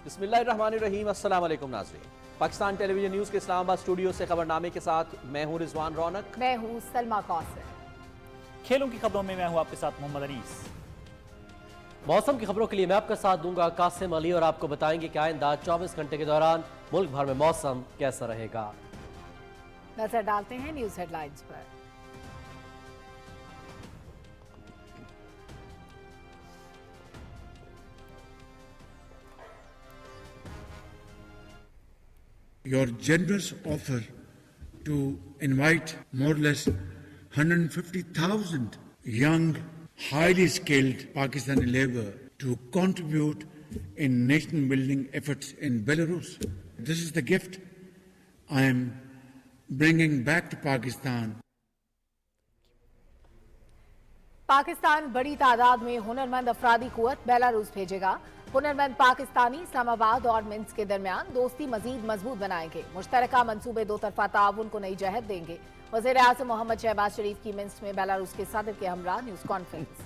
بسم اللہ الرحمن الرحیم، السلام علیکم ناظرین۔ پاکستان ٹیلی ویژن نیوز کے اسلام آباد اسٹوڈیو سے خبرنامے کے ساتھ میں ہوں رضوان رونق۔ میں ہوں سلما کوثر۔ کھیلوں کی خبروں میں ہوں آپ کے ساتھ محمد انیس۔ موسم کی خبروں کے لیے میں آپ کا ساتھ دوں گا قاسم علی، اور آپ کو بتائیں گے کہ آئندہ 24 گھنٹے کے دوران ملک بھر میں موسم کیسا رہے گا۔ نظر ڈالتے ہیں نیوز ہیڈ لائنز پر۔ Your generous offer to invite more or less 150,000 young, highly skilled Pakistani labor to contribute in nation building efforts in Belarus. This is the gift I am bringing back to Pakistan. Pakistan بڑی تعداد میں ہنرمند افرادی قوت Belarus بھیجے گا۔ ہنرمند پاکستانی اسلام آباد اور منسک کے درمیان دوستی مزید مضبوط بنائیں گے۔ مشترکہ منصوبے دو طرفہ تعاون کو نئی جہت دیں گے۔ وزیر اعظم محمد شہباز شریف کی منسک میں بیلاروس کے صدر کے ہمراہ نیوز کانفرنس۔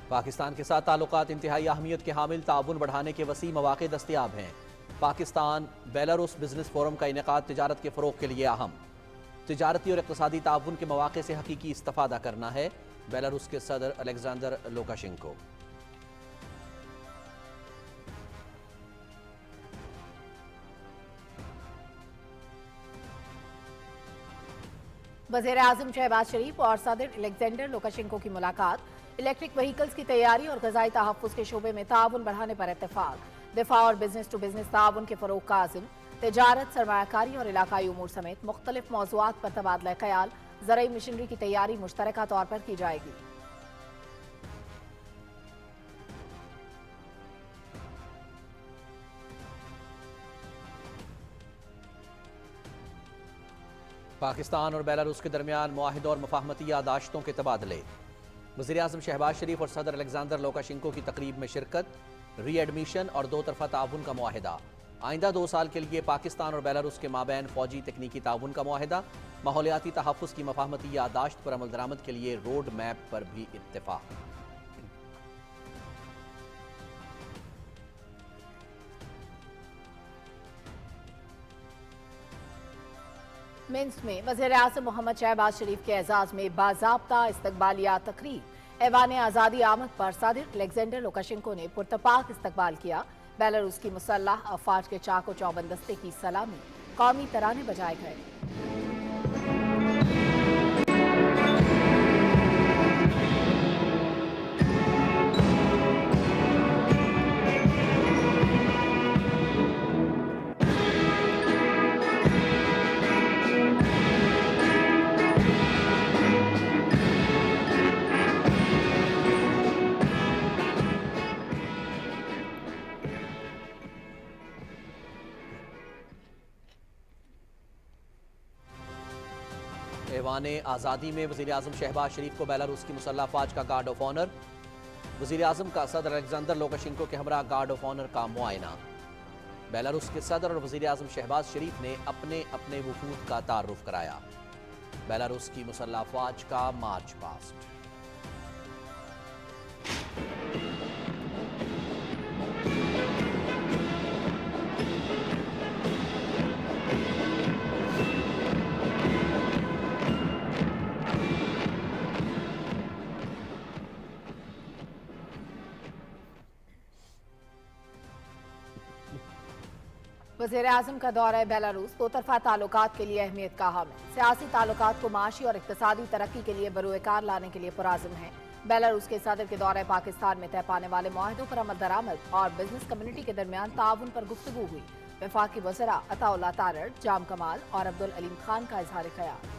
پاکستان کے ساتھ تعلقات انتہائی اہمیت کے حامل، تعاون بڑھانے کے وسیع مواقع دستیاب ہیں۔ پاکستان بیلاروس بزنس فورم کا انعقاد تجارت کے فروغ کے لیے اہم، تجارتی اور اقتصادی تعاون کے مواقع سے حقیقی استفادہ کرنا ہے، بیلاروس کے صدر الیگزینڈر لوکاشنکو۔ وزیر اعظم شہباز شریف اور صدر الیگزینڈر لوکاشنکو کی ملاقات، الیکٹرک وہیکلز کی تیاری اور غذائی تحفظ کے شعبے میں تعاون بڑھانے پر اتفاق، دفاع اور بزنس ٹو بزنس تعاون کے فروغ کا عزم، تجارت، سرمایہ کاری اور علاقائی امور سمیت مختلف موضوعات پر تبادلہ خیال، زرعی مشنری کی تیاری مشترکہ طور پر کی جائے گی۔ پاکستان اور بیلاروس کے درمیان معاہدوں اور مفاہمتی یادداشتوں کے تبادلے، وزیر اعظم شہباز شریف اور صدر الیگزینڈر لوکاشنکو کی تقریب میں شرکت، ری ایڈمیشن اور دو طرفہ تعاون کا معاہدہ، آئندہ 2 سال کے لیے پاکستان اور بیلاروس کے مابین فوجی تکنیکی تعاون کا معاہدہ، ماحولیاتی تحفظ کی مفاہمتی یادداشت پر عمل درآمد کے لیے روڈ میپ پر بھی اتفاق۔ منسک میں وزیر اعظم محمد شہباز شریف کے اعزاز میں باضابطہ استقبالیہ تقریب، ایوان آزادی آمد پر صدر الیگزینڈر لوکاشنکو نے پرتپاک استقبال کیا۔ بیلاروس کی مسلح افواج کے چاق و چوبند دستے کی سلامی، قومی ترانے بجائے گئے۔ ایوان آزادی میں وزیر اعظم شہباز شریف کو بیلاروس کی مسلح افواج کا گارڈ آف آنر، وزیر اعظم کا صدر الیگزینڈر لوکاشنکو کے ہمراہ گارڈ آف آنر کا معائنہ۔ بیلاروس کے صدر اور وزیر اعظم شہباز شریف نے اپنے اپنے وفود کا تعارف کرایا۔ بیلاروس کی مسلح افواج کا مارچ پاسٹ۔ وزیر اعظم کا دورہ بیلاروس دو طرفہ تعلقات کے لیے اہمیت کا حامل، سیاسی تعلقات کو معاشی اور اقتصادی ترقی کے لیے بروئے کار لانے کے لیے پرعزم ہے۔ بیلاروس کے صدر کے دورہ پاکستان میں طے پانے والے معاہدوں پر عمل درآمد اور بزنس کمیونٹی کے درمیان تعاون پر گفتگو ہوئی۔ وفاقی وزراء عطا اللہ تارڑ، جام کمال اور عبدالعلیم خان کا اظہار خیال۔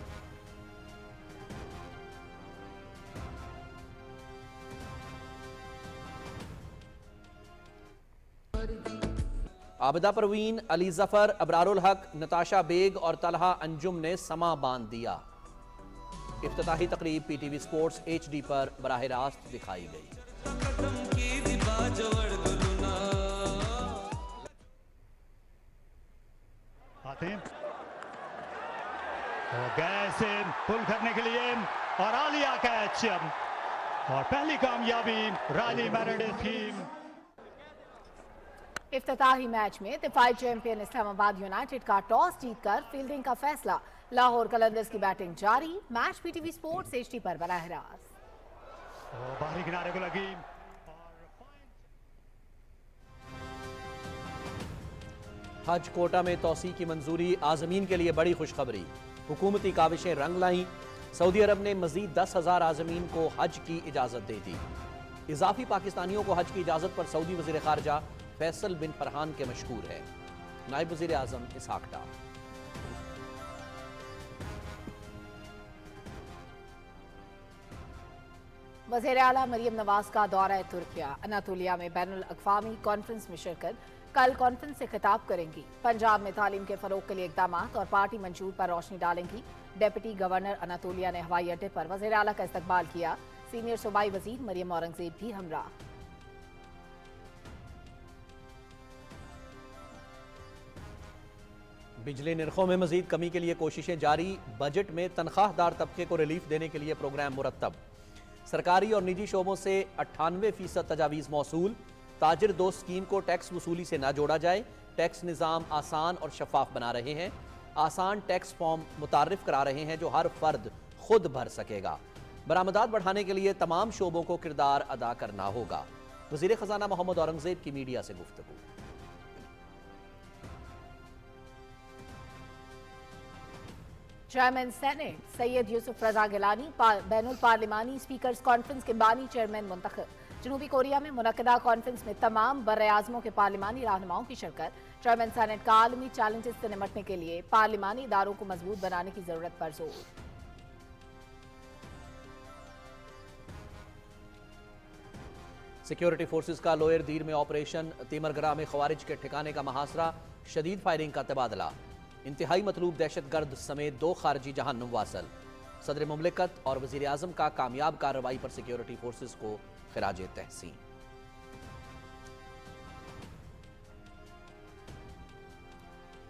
عابدہ پروین، علی ظفر، ابرار الحق، نتاشا بیگ اور طلحہ انجم نے سما باندھ دیا۔ افتتاحی تقریب P T V sports HD پر براہ راست دکھائی گئی۔ گئے سے پل کرنے کے لیے और आलिया कैच और पहली कामयाबी रायली मेरेडिथ की। इफ्तिताही मैच में दिफाई चैंपियन इस्लामाबाद यूनाइटेड का टॉस जीतकर फील्डिंग का फैसला। लाहौर कलंदर्स की बैटिंग जारी। मैच पीटीवी स्पोर्ट्स एचडी पर बराह रास्त। बाहरी किनारे को लगी। हज कोटा में तौसी की मंजूरी, आजमीन के लिए बड़ी खुशखबरी। हुकूमती काविशें रंग लाईं। सऊदी अरब ने मजीद 10,000 आजमीन को हज की इजाजत दे दी। इजाफी पाकिस्तानियों को हज की इजाजत पर सऊदी वजीर खारजा फैसल बिन फरहान के मशकूर है। नायब वजीर आजम इसहाक डार। वज़ीर आला मरियम नवाज का दौरा तुर्किया। अनातोलिया में बैनुल अक़वामी कॉन्फ्रेंस में शिरकत। कल कॉन्फ्रेंस से खिताब करेंगी। पंजाब में तालीम के फरोग के लिए इक़दामात और पार्टी मंशूर पर रोशनी डालेंगी। डेप्यूटी गवर्नर अनातोलिया ने हवाई अड्डे पर वज़ीर आला का इस्तकबाल किया। सीनियर सूबाई वजीर मरियम औरंगजेब भी हमरा। बिजली निर्खों में मजीद कमी के लिए कोशिशें जारी। बजट में तनख्वाहदार तबके को रिलीफ देने के लिए प्रोग्राम मुरतब। सरकारी और निजी शोबों से 98% तजावीज़ मौसूल। ताजिर दोस्त स्कीम को टैक्स वसूली से ना जोड़ा जाए। टैक्स निज़ाम आसान और शफाफ बना रहे हैं। आसान टैक्स फॉर्म मुतारिफ करा रहे हैं जो हर फर्द खुद भर सकेगा। बरामदात बढ़ाने के लिए तमाम शोबों को किरदार अदा करना होगा। वज़ीर ख़ज़ाना मोहम्मद औरंगजेब की मीडिया से गुफ्तगू। चेयरमैन सेनेट सैयद यूसुफ रजा गिलानी बैनुल पार्लिमानी स्पीकर्स कॉन्फ्रेंस के बानी चेयरमैन मुंतखब। जनूबी कोरिया में मुनक्किदा कॉन्फ्रेंस में तमाम बर्र-ए-आज़मों के पार्लिमानी रहनुमाओं की शिरकत। चेयरमैन सेनेट का आलमी चैलेंजेस से निपटने के लिए पार्लिमानी इदारों को मजबूत बनाने की जरूरत पर जोर। सिक्योरिटी फोर्सेस का लोअर दीर में ऑपरेशन। तीमरगरा में खवारिज के ठिकाने का महासरा। शदीद फायरिंग का तबादला। इंतहाई मतलूब दहशतगर्द समेत 2 खारजी जहान्नुम वासल। सदर मुमलिकत और वजीर आजम का कामयाब कार्रवाई पर सिक्योरिटी फोर्सेस को खिराज तहसीन।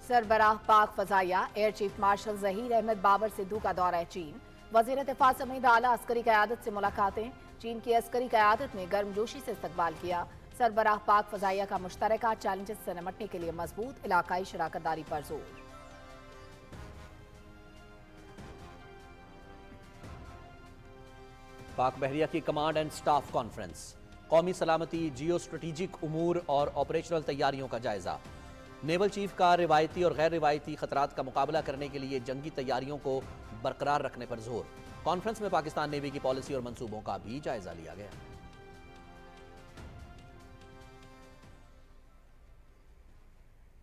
सरबराह पाक फजाइया air chief marshal Zaheer Ahmed Babar Sidhu का दौरा चीन। वजीर दिफा समेत आला अस्करी क़यादत से मुलाकातें। चीन की अस्करी क़यादत ने गर्मजोशी से इस्तकबाल किया। सरबराह पाक फजाइया का मुश्तरका चैलेंजेस से निपटने के लिए मजबूत इलाकाई शराकतदारी पर जोर। पाक बहरिया की कमांड एंड स्टाफ कॉन्फ्रेंस। कौमी सलामती, जियो स्ट्रेटेजिक उमूर और ऑपरेशनल तैयारियों का जायजा। नेवल चीफ का रिवायती और गैर रिवायती खतरात का मुकाबला करने के लिए जंगी तैयारियों को बरकरार रखने पर जोर। कॉन्फ्रेंस में पाकिस्तान नेवी की पॉलिसी और मंसूबों का भी जायजा लिया गया।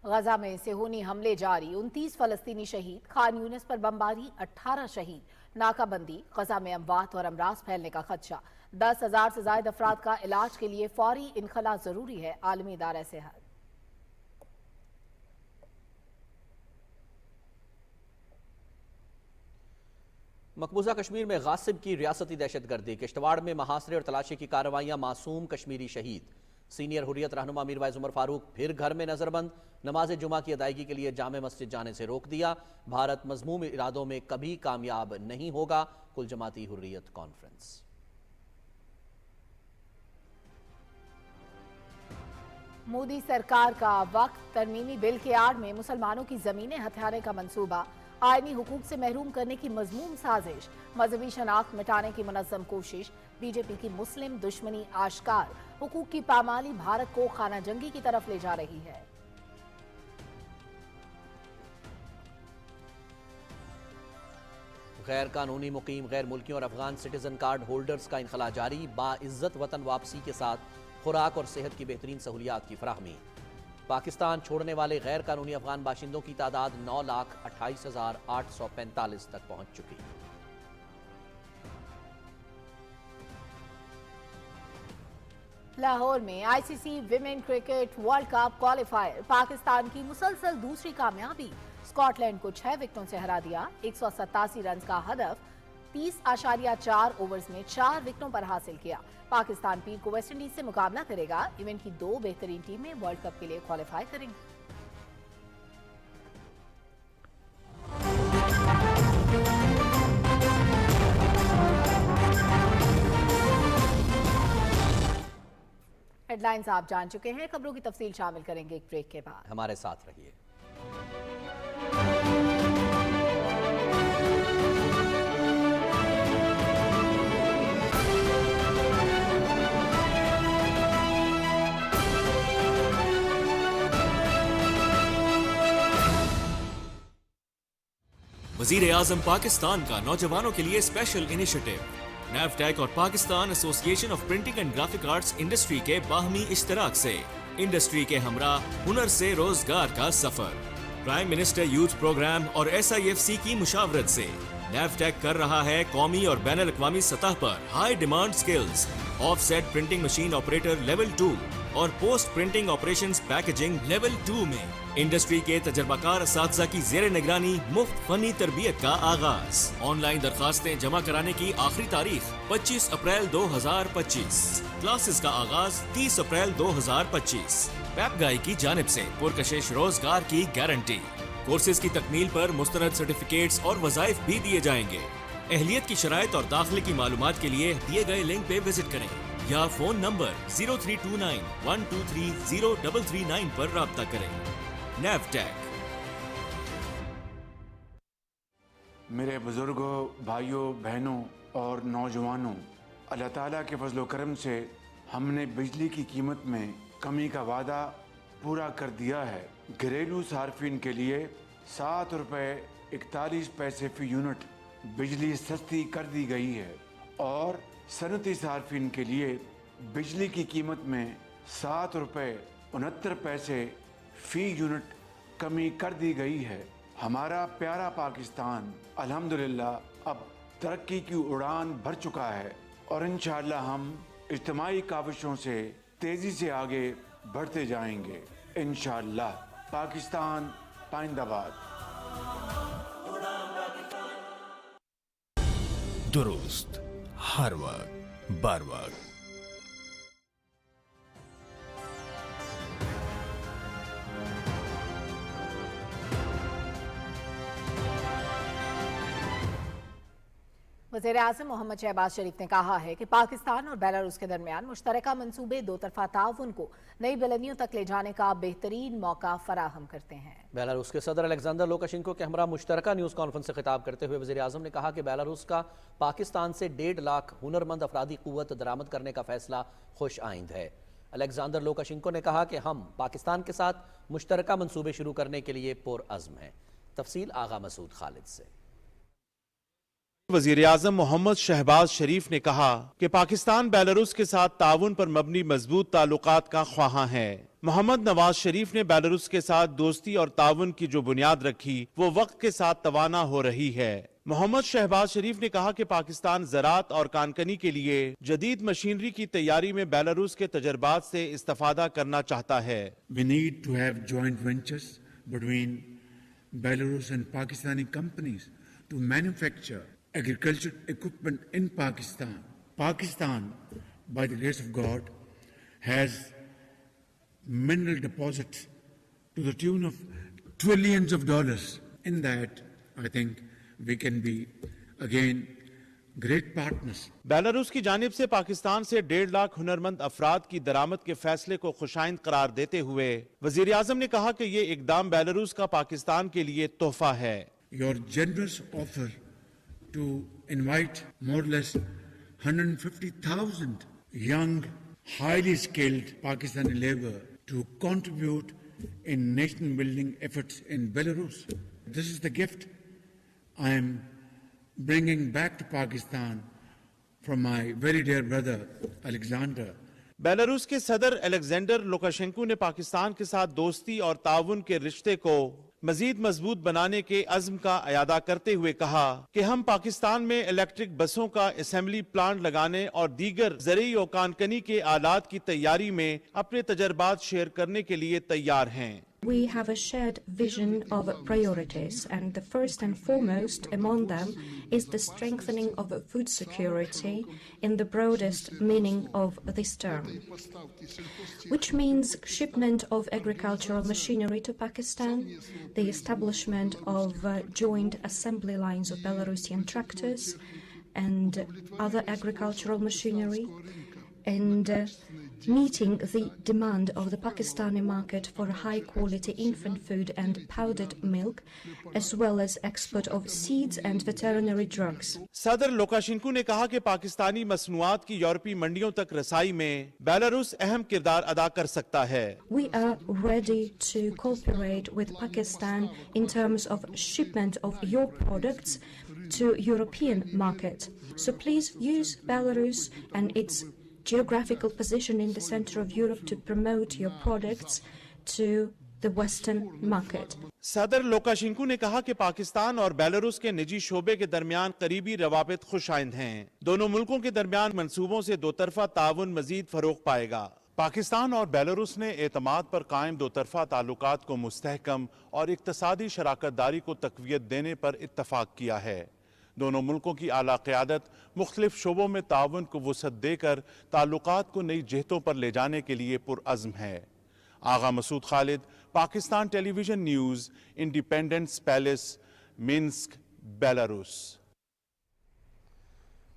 गजा में सेहूनी हमले जारी। 29 फलस्तीनी शहीद। खान यूनिस पर बमबारी, 18 शहीद। नाकाबंदी। गजा में अमवात और अमराज फैलने का खदशा। 10,000 से ज्यादा अफराद का इलाज के लिए फौरी इनखला जरूरी है। आलमी इदारा सेहत। मकबूजा कश्मीर में गासिब की रियासती दहशतगर्दी। किश्तवाड़ में महासरे और तलाशी की कार्रवाइयां। मासूम कश्मीरी शहीद। सीनियर हुर्रियत रहनुमा मीरवाइज उमर फारूक फिर घर में नजरबंद। नमाज जुमा की अदायगी के लिए जामे मस्जिद जाने से रोक दिया। भारत मजमूम इरादों में कभी कामयाब नहीं होगा। कुल जमाती हुर्रियत कॉन्फ्रेंस। मोदी सरकार का वक्त तरमीमी बिल के आड़ में मुसलमानों की जमीनें हथियाने का मंसूबा। आईनी हुकूक से महरूम करने की मजमूम साजिश। मजहबी शनाख्त मिटाने की मुनज़्ज़म कोशिश। बीजेपी की मुस्लिम दुश्मनी आश्कार। हुकूक की पामाली भारत को खाना जंगी की तरफ ले जा रही है। गैर कानूनी मुकीम गैर मुल्कियों और अफगान सिटीजन कार्ड होल्डर्स का इनखला जारी। बाइज्जत वतन वापसी के साथ खुराक और सेहत की बेहतरीन सहूलियात की फराहमी। पाकिस्तान छोड़ने वाले गैर कानूनी अफगान बाशिंदों की तादाद 9,28,845 तक पहुंच चुकी। लाहौर में ICC women cricket world cup qualifier. Pakistan की मुसलसल दूसरी कामयाबी। स्कॉटलैंड को 6 विकेटों से हरा दिया। 187 रन का हदफ 30.4 ओवर्स में 4 विकेटों पर हासिल किया। पाकिस्तान पीर को वेस्टइंडीज से मुकाबला करेगा। इवेंट की 2 बेहतरीन टीमें वर्ल्ड कप के लिए क्वालिफाई करेंगी। हेडलाइंस आप जान चुके हैं, खबरों की तफसील शामिल करेंगे एक ब्रेक के बाद। हमारे साथ रहिए। वजीर आजम पाकिस्तान का नौजवानों के लिए स्पेशल इनिशिएटिव। नैफटेक और Pakistan association of printing and graphic arts industry के बाहमी इश्तराक से इंडस्ट्री के हमरा हुनर से रोजगार का सफर। प्राइम मिनिस्टर यूथ प्रोग्राम और SIFC की मुशावरत से नैफटेक कर रहा है कौमी और बैनुल अक़वामी सतह पर high demand skills, offset printing machine operator level 2 और post printing operations packaging level 2 में इंडस्ट्री के तजर्बाकार असातिज़ा की ज़ेर निगरानी मुफ्त फनी तरबियत का आगाज। ऑनलाइन दरखास्तें जमा कराने की आखिरी तारीख 25 अप्रैल 2025। क्लासेस का आगाज 30 अप्रैल 2025। पेपगाई की जानिब से पुरकशिश रोजगार की गारंटी। कोर्सेज की तकमील पर मुस्तनद सर्टिफिकेट्स और वज़ाइफ भी दिए जाएंगे। अहलियत की शराइत और दाखिले की मालूमात के लिए दिए गए लिंक पे विजिट करें या फोन नंबर 0329123039 पर राब्ता करें। नैफटेक। मेरे बुजुर्गों, भाइयों, बहनों और नौजवानों, अल्लाह ताला के फजल करम से हमने बिजली की कीमत में कमी का वादा पूरा कर दिया है। घरेलू सार्फिन के लिए 7 रुपये 41 पैसे फी यूनिट बिजली सस्ती कर दी गई है और सनती सार्फिन के लिए बिजली की कीमत में 7 रुपये 69 पैसे फी यूनिट कमी कर दी गई है। हमारा प्यारा पाकिस्तान अल्हम्दुलिल्लाह अब तरक्की की उड़ान भर चुका है और इंशाअल्लाह हम इज्तिमाई काविशों से तेजी से आगे बढ़ते जाएंगे। इंशाअल्लाह। पाकिस्तान पाइंदाबाद। दुरुस्त हर वक्त बर वक्त। वज़ीर-ए-आज़म मोहम्मद शहबाज शरीफ ने कहा है कि पाकिस्तान और बेलारूस के दरमियान मुश्तरका मंसूबे दो तरफा ताउन को नई बुलंदियों तक ले जाने का बेहतरीन मौका फराहम करते हैं। बेलारूस के सदर अलेक्जेंडर लुकाशेंको के हमरा मुश्तरका न्यूज़ कॉन्फ्रेंस से खिताब करते हुए वज़ीर-ए-आज़म ने कहा कि बेलारूस का पाकिस्तान से 1.5 लाख हुनरमंद अफरादी क़ुव्वत दरामद करने का फैसला खुश आइंद है। अलेक्जेंडर लुकाशेंको ने कहा कि हम पाकिस्तान के साथ मुश्तरका मंसूबे शुरू करने के लिए पुरअज़्म हैं। तफसील आगा मसूद खालिद से। वज़ीर आज़म मोहम्मद शहबाज शरीफ ने कहा कि पाकिस्तान बेलारूस के साथ ताउन पर मबनी मजबूत ताल्लुकात का ख्वाहां है। मोहम्मद नवाज शरीफ ने बेलारूस के साथ दोस्ती और ताउन की जो बुनियाद रखी वो वक्त के साथ तवाना हो रही है। मोहम्मद शहबाज शरीफ ने कहा कि पाकिस्तान ज़राअत और कानकनी के लिए जदीद मशीनरी की तैयारी में बेलारूस के तजर्बात से इस्तेफादा करना चाहता है। We need to have joint ventures between Belarus and Pakistani companies to manufacture agriculture equipment in Pakistan. Pakistan, by the grace of God, has mineral deposits to the tune of trillions of dollars. In that, I think we can be again great partners. Belarus की जानिब से पाकिस्तान से 1.5 लाख हुनरमंद अफराद की दरामद के फैसले को खुशाइंद करार देते हुए वजीर आज़म ने कहा कि ये इकदाम बेलारूस का पाकिस्तान के लिए तोहफा है। Your generous offer to invite more or less 150,000 young, highly skilled Pakistani labor to contribute in nation building efforts in Belarus. This is the gift I am bringing back to Pakistan from my very dear brother Alexander. Belarus के सदर Alexander Lukashenko ने पाकिस्तान के साथ दोस्ती और ताउन के रिश्ते को मजीद मजबूत बनाने के अज़्म का अयादा करते हुए कहा कि हम पाकिस्तान में इलेक्ट्रिक बसों का असेंबली प्लांट लगाने और दीगर ज़रूरी और कानकनी के आलात की तैयारी में अपने तजर्बात शेयर करने के लिए तैयार हैं। We have a shared vision of priorities, and the first and foremost among them is the strengthening of food security in the broadest meaning of this term, which means shipment of agricultural machinery to Pakistan, the establishment of joint assembly lines of Belarusian tractors and other agricultural machinery, and meeting the demand of the Pakistani market for high-quality infant food and powdered milk, as well as export of seeds and veterinary drugs. सदर Lukashenko ने कहा कि पाकिस्तानी मसनूआत की यूरोपीय मंडियों तक रसाई में बेलारूस अहम किरदार अदा कर सकता है। We are ready to cooperate with Pakistan in terms of shipment of your products to European market. So please use Belarus and its geographical position in the center of Europe to promote your products to the Western market. सदर Lukashenko ने कहा कि पाकिस्तान और Belarus के निजी शोबे के दरमियान करीबी रवाबित खुशाइंद हैं। दोनों मुल्कों के दरमियान मंसूबों से दो तरफा ताउन मजीद फरोग पाएगा। पाकिस्तान और बेलारूस ने एतमाद पर कायम दो तरफा ताल्लुकात को मुस्तहकम और इक्तसादी शराकतदारी को तकवीयत देने पर इत्तफाक किया है। दोनों मुल्कों की आला क़यादत मुख्तलिफ शोबों में ताउन को वसअत देकर ताल्लुकात को नई जहतों पर ले जाने के लिए पुरअज़्म है। Agha Masood Khalid, Pakistan television news, independence palace, Minsk, Belarus.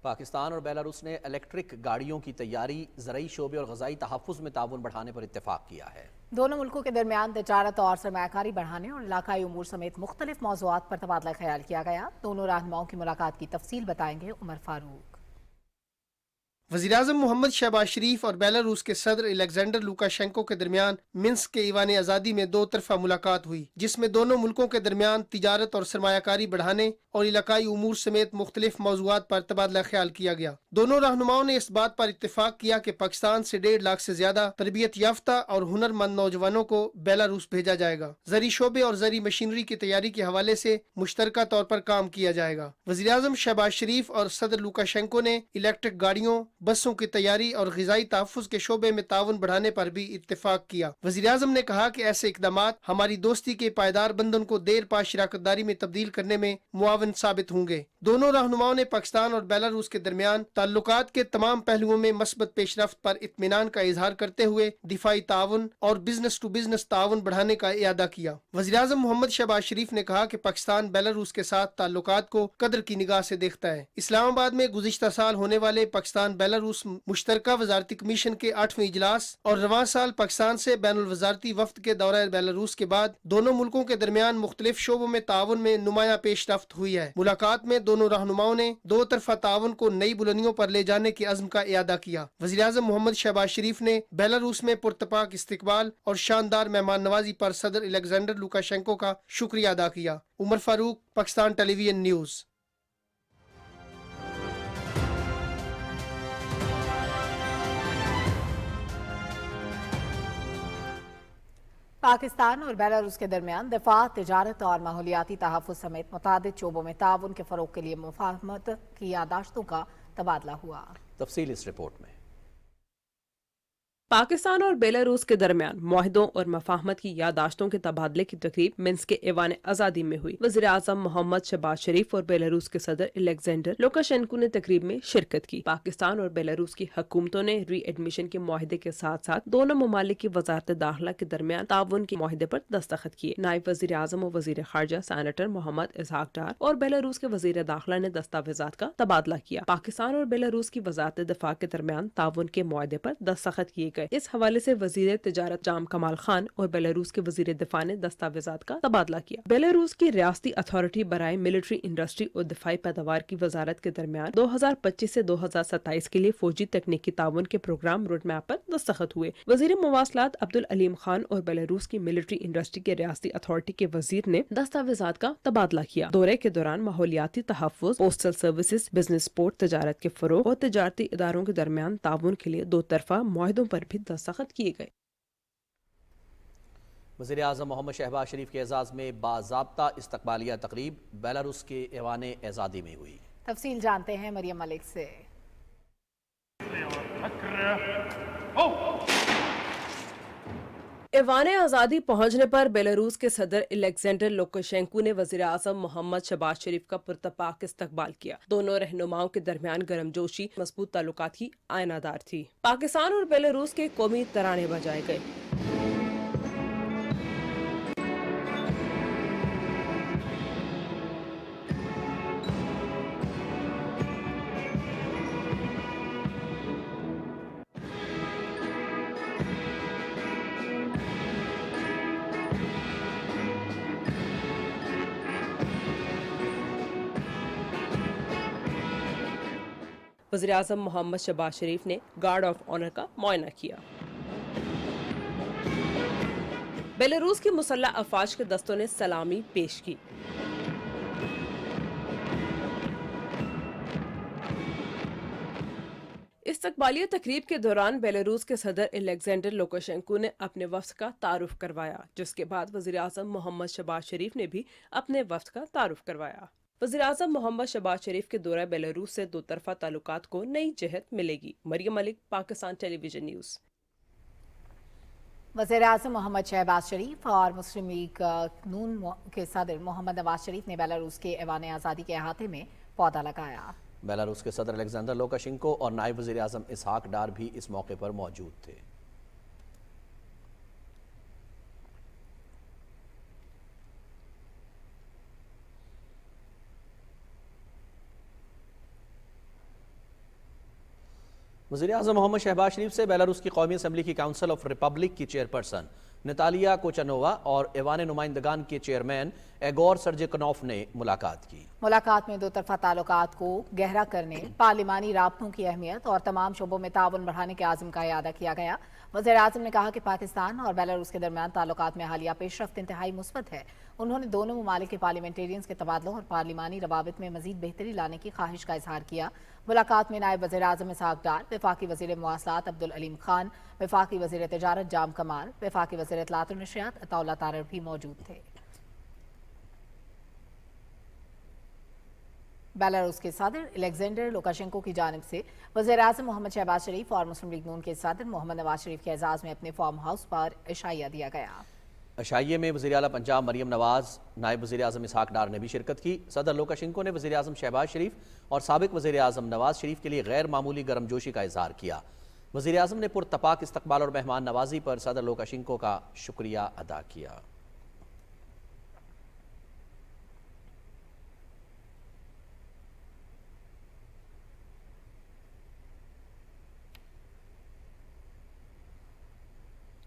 Pakistan और बेलारूस ने इलेक्ट्रिक गाड़ियों की तैयारी, ज़रई शोबे और ग़ज़ाई तहफ़्फ़ुज़ में ताउन बढ़ाने पर इत्तेफाक किया है। दोनों मुल्कों के दरमियान तिजारत और सरमायाकारी बढ़ाने और इलाकाई उमूर समेत मुख्तलिफ मौज़ूआत पर तबादला ख्याल किया गया। दोनों रहनुमाओं की मुलाकात की तफसील बताएंगे उमर फारूक। वज़ीर-ए-आज़म मोहम्मद शहबाज शरीफ और बेलारूस के सदर अलेक्जेंडर लुकाशेंको के दरमियान मिन्स्क के ईवान आज़ादी में दो तरफा मुलाकात हुई, जिसमें दोनों मुल्कों के दरमियान तिजारत और सरमायाकारी बढ़ाने और इलाकाई उमूर समेत मुख्तलिफ मौज़ूआत पर तबादला ख्याल किया गया। दोनों रहनुमाओं ने इस बात पर इत्तेफाक किया कि पाकिस्तान से 1.5 लाख से ज्यादा तरबियत याफ्ता और हुनरमंद नौजवानों को बेलारूस भेजा जाएगा। ज़री शोबे और ज़री मशीनरी की तैयारी के हवाले से मुश्तरका तौर पर काम किया जाएगा। वज़ीर-ए-आज़म शहबाज शरीफ और सदर लुकाशेंको ने इलेक्ट्रिक गाड़ियों, बसों की तैयारी और ग़िज़ाई तहफ़्फ़ुज़ के शोबे में ताउन बढ़ाने पर भी इत्तेफाक किया। वज़ीर-ए-आज़म ने कहा कि ऐसे इक़दामात हमारी दोस्ती के पायदार बंधन को देर पा शराकतदारी में तब्दील करने में मुआवन साबित होंगे। दोनों रहनुमाओं ने पाकिस्तान और बेलारूस के दरमियान ताल्लुकात के तमाम पहलुओं में मस्बत पेशरफ्त पर इत्मीनान का इजहार करते हुए दिफाई ताउन और बिजनेस टू बिजनेस ताउन बढ़ाने का इयादा किया। वज़ीर-ए-आज़म मोहम्मद शहबाज शरीफ ने कहा कि पाकिस्तान बेलारूस के साथ ताल्लुकात को कदर की निगाह से देखता है। इस्लामाबाद में गुज़िश्ता साल होने वाले पाकिस्तान बेलारूस मुश्तरका वज़ारती कमीशन के 8वें इजलास और रवां साल पाकिस्तान से बैनुल वज़ारती वफ्द के दौरा बेलारूस के बाद दोनों मुल्कों के दरमियान मुख्तलिफ शोबों में ताउन में नुमाया पेशरफ्त हुई है। मुलाकात में दोनों रहनुमाओं ने दो तरफा ताउन को नई बुलंदियों पर ले जाने के अज़्म का इयादा किया। वज़ीर-ए-आज़म मोहम्मद शहबाज शरीफ ने बेलारूस में पुरतपाक इस्तकबाल और शानदार मेहमान नवाजी पर सदर अलेक्जेंडर लुकाशेंको का शुक्रिया अदा किया। Umar Farooq, Pakistan television news. पाकिस्तान और बेलारूस के दरमियान दिफा, तिजारत और माहौलियाती तहफ़्फ़ुज़ समेत मुतादिद शोबों में ताउन के फ़रोग़ के लिए मुफ़ाहमत की यादाश्तों का तबादला हुआ। तफसील इस रिपोर्ट में। पाकिस्तान और बेलारूस के दरमियान मुआहिदों और मफाहमत की यादाश्तों के तबादले की तकरीब मिन्स्क के ईवान आज़ादी में हुई। वज़ीर-ए-आज़म मोहम्मद शहबाज शरीफ और बेलारूस के सदर अलेक्जेंडर लुकाशेंको ने तकरीब में शिरकत की। पाकिस्तान और बेलारूस की हुकूमतों ने री एडमिशन के मुआहिदे के साथ साथ दोनों ममालिक की वज़ारत दाखिला के दरमियान ताउन के मुआहिदे पर दस्तखत किए। नायब वज़ीर-ए-आज़म और वज़ीर ख़ारजा सेनेटर मोहम्मद इसहाक डार और बेलारूस के वज़ीर दाखिला ने दस्तावेज़ात का तबादला किया। पाकिस्तान और बेलारूस की वज़ारत दिफा के दरमियान ताउन के मुआहिदे पर दस्तखत किए गए। इस हवाले से वज़ीर तिजारत जाम कमाल खान और बेलारूस के वज़ीर दिफा ने दस्तावेज़ात का तबादला किया। बेलारूस की रियासती अथॉरिटी बराए मिलिट्री इंडस्ट्री और दिफाई पैदावार की वजारत के दरमियान 2025 से 2027 के लिए फौजी तकनीकी ताउन के प्रोग्राम रोड मैप पर दस्तखत हुए। वज़ीर मवासलात अब्दुल अलीम खान और बेलारूस की मिलिट्री इंडस्ट्री के रियासती अथॉरिटी के वज़ीर ने दस्तावेज़ात का तबादला किया। दौरे के दौरान माहौलियाती तहफ़्फ़ुज़, पोस्टल सर्विसेज, बिजनेस सपोर्ट, तिजारत के फ़रोग़ और तिजारती इदारों के दरमियान ताउन के लिए दो तरफा मुआहिदों पर भी दस्तखत किए गए। वज़ीर आज़म मोहम्मद शहबाज शरीफ के एजाज़ में बाज़ाब्ता इस्तकबालिया तकरीब बेलारूस के ईवान आज़ादी में हुई। तफसील जानते हैं मरियम मलिक से। ईवान आज़ादी पहुंचने पर बेलारूस के सदर अलेक्जेंडर लुकाशेंको ने वज़ीर आज़म मोहम्मद शहबाज शरीफ का पुरतपाक इस्तकबाल किया। दोनों रहनुमाओं के दरमियान गर्मजोशी मजबूत ताल्लुकात की आयनादार थी। पाकिस्तान और बेलारूस के कौमी तराने बजाए गए। वज़ीर-ए-आज़म मोहम्मद शहबाज शरीफ ने गार्ड ऑफ ऑनर का मुआयना किया। बेलारूस की मुसल्लह अफवाज के दस्तों ने सलामी पेश की। इस्तकबालिया तकरीब के दौरान बेलारूस के सदर एलेक्जेंडर लुकाशेंको ने अपने वफ्द का तारुफ करवाया, जिसके बाद वज़ीर-ए-आज़म मोहम्मद शहबाज शरीफ ने भी अपने वफ्द का तारुफ करवाया। वज़ीर-ए-आज़म मोहम्मद शहबाज शरीफ के दौरा बेलारूस से दो तरफा ताल्लुकात को नई जहत मिलेगी। Maryam Malik, Pakistan television news. वज़ीर-ए-आज़म मोहम्मद शहबाज शरीफ और मुस्लिम लीग नून के सदर मोहम्मद नवाज शरीफ ने बेलारूस के ऐवान आज़ादी के अहाते में पौधा लगाया। बेलारूस के सदर अलेक्जेंडर लुकाशेंको और नायब वज़ीर-ए-आज़म इसहाक डार भी इस मौके पर मौजूद थे। वज़ीर-ए-आज़म मोहम्मद शहबाज शरीफ से बेलारूस की कौमी असम्बली की काउंसिल ऑफ रिपब्लिक की चेयरपर्सन नतालिया कोचानोवा और ऐवान नुमाइंदगान के चेयरमैन एगोर सर्जेकनॉफ ने मुलाकात की। मुलाकात में दो तरफा ताल्लुकात को गहरा करने, पार्लिमानी राब्तों की अहमियत और तमाम शोबों में ताउन बढ़ाने के आज़म का इयादा किया गया। वज़ीर-ए-आज़म ने कहा कि पाकिस्तान और बेलारूस के दरमियान ताल्लुकात में हालिया पेशरफ्त इंतहाई मुस्बत है। उन्होंने दोनों ममालिक के पार्लियामेंटेरियंस के तबादलों और पार्लिमानी रवाबित में मजीद बेहतरी लाने की ख्वाहिश का इजहार किया। मुलाकात में नायब वज़ीर-ए-आज़म इसहाक डार, वफाकी वज़ीर मवासलात अब्दुल अलीम खान, वफाकी वज़ीर तिजारत जाम कमाल, वफाकी वज़ीर इत्तलात और नशरियात अताउल्लाह तारड़ भी मौजूद थे। बेलारूस के सदर एलेक्जेंडर लुकाशेंको की जानिब से वज़ीर-ए-आज़म मोहम्मद शहबाज शरीफ और मुस्लिम लीग नून के सदर मोहम्मद नवाज शरीफ के एजाज़ में अपने फार्म हाउस पर इशाइया दिया गया। इशाइये में वज़ीर आला पंजाब मरियम नवाज, नायब वज़ीर-ए-आज़म इसहाक डार ने भी शिरकत की। सदर लुकाशेंको ने वज़ीर-ए-आज़म शहबाज शरीफ और साबिक वज़ीर-ए-आज़म नवाज शरीफ के लिए गैर मामूली गर्मजोशी का इजहार किया। वज़ीर-ए-आज़म ने पुरतपाक इस्तकबाल और मेहमान नवाजी पर सदर लुकाशेंको का शुक्रिया अदा किया।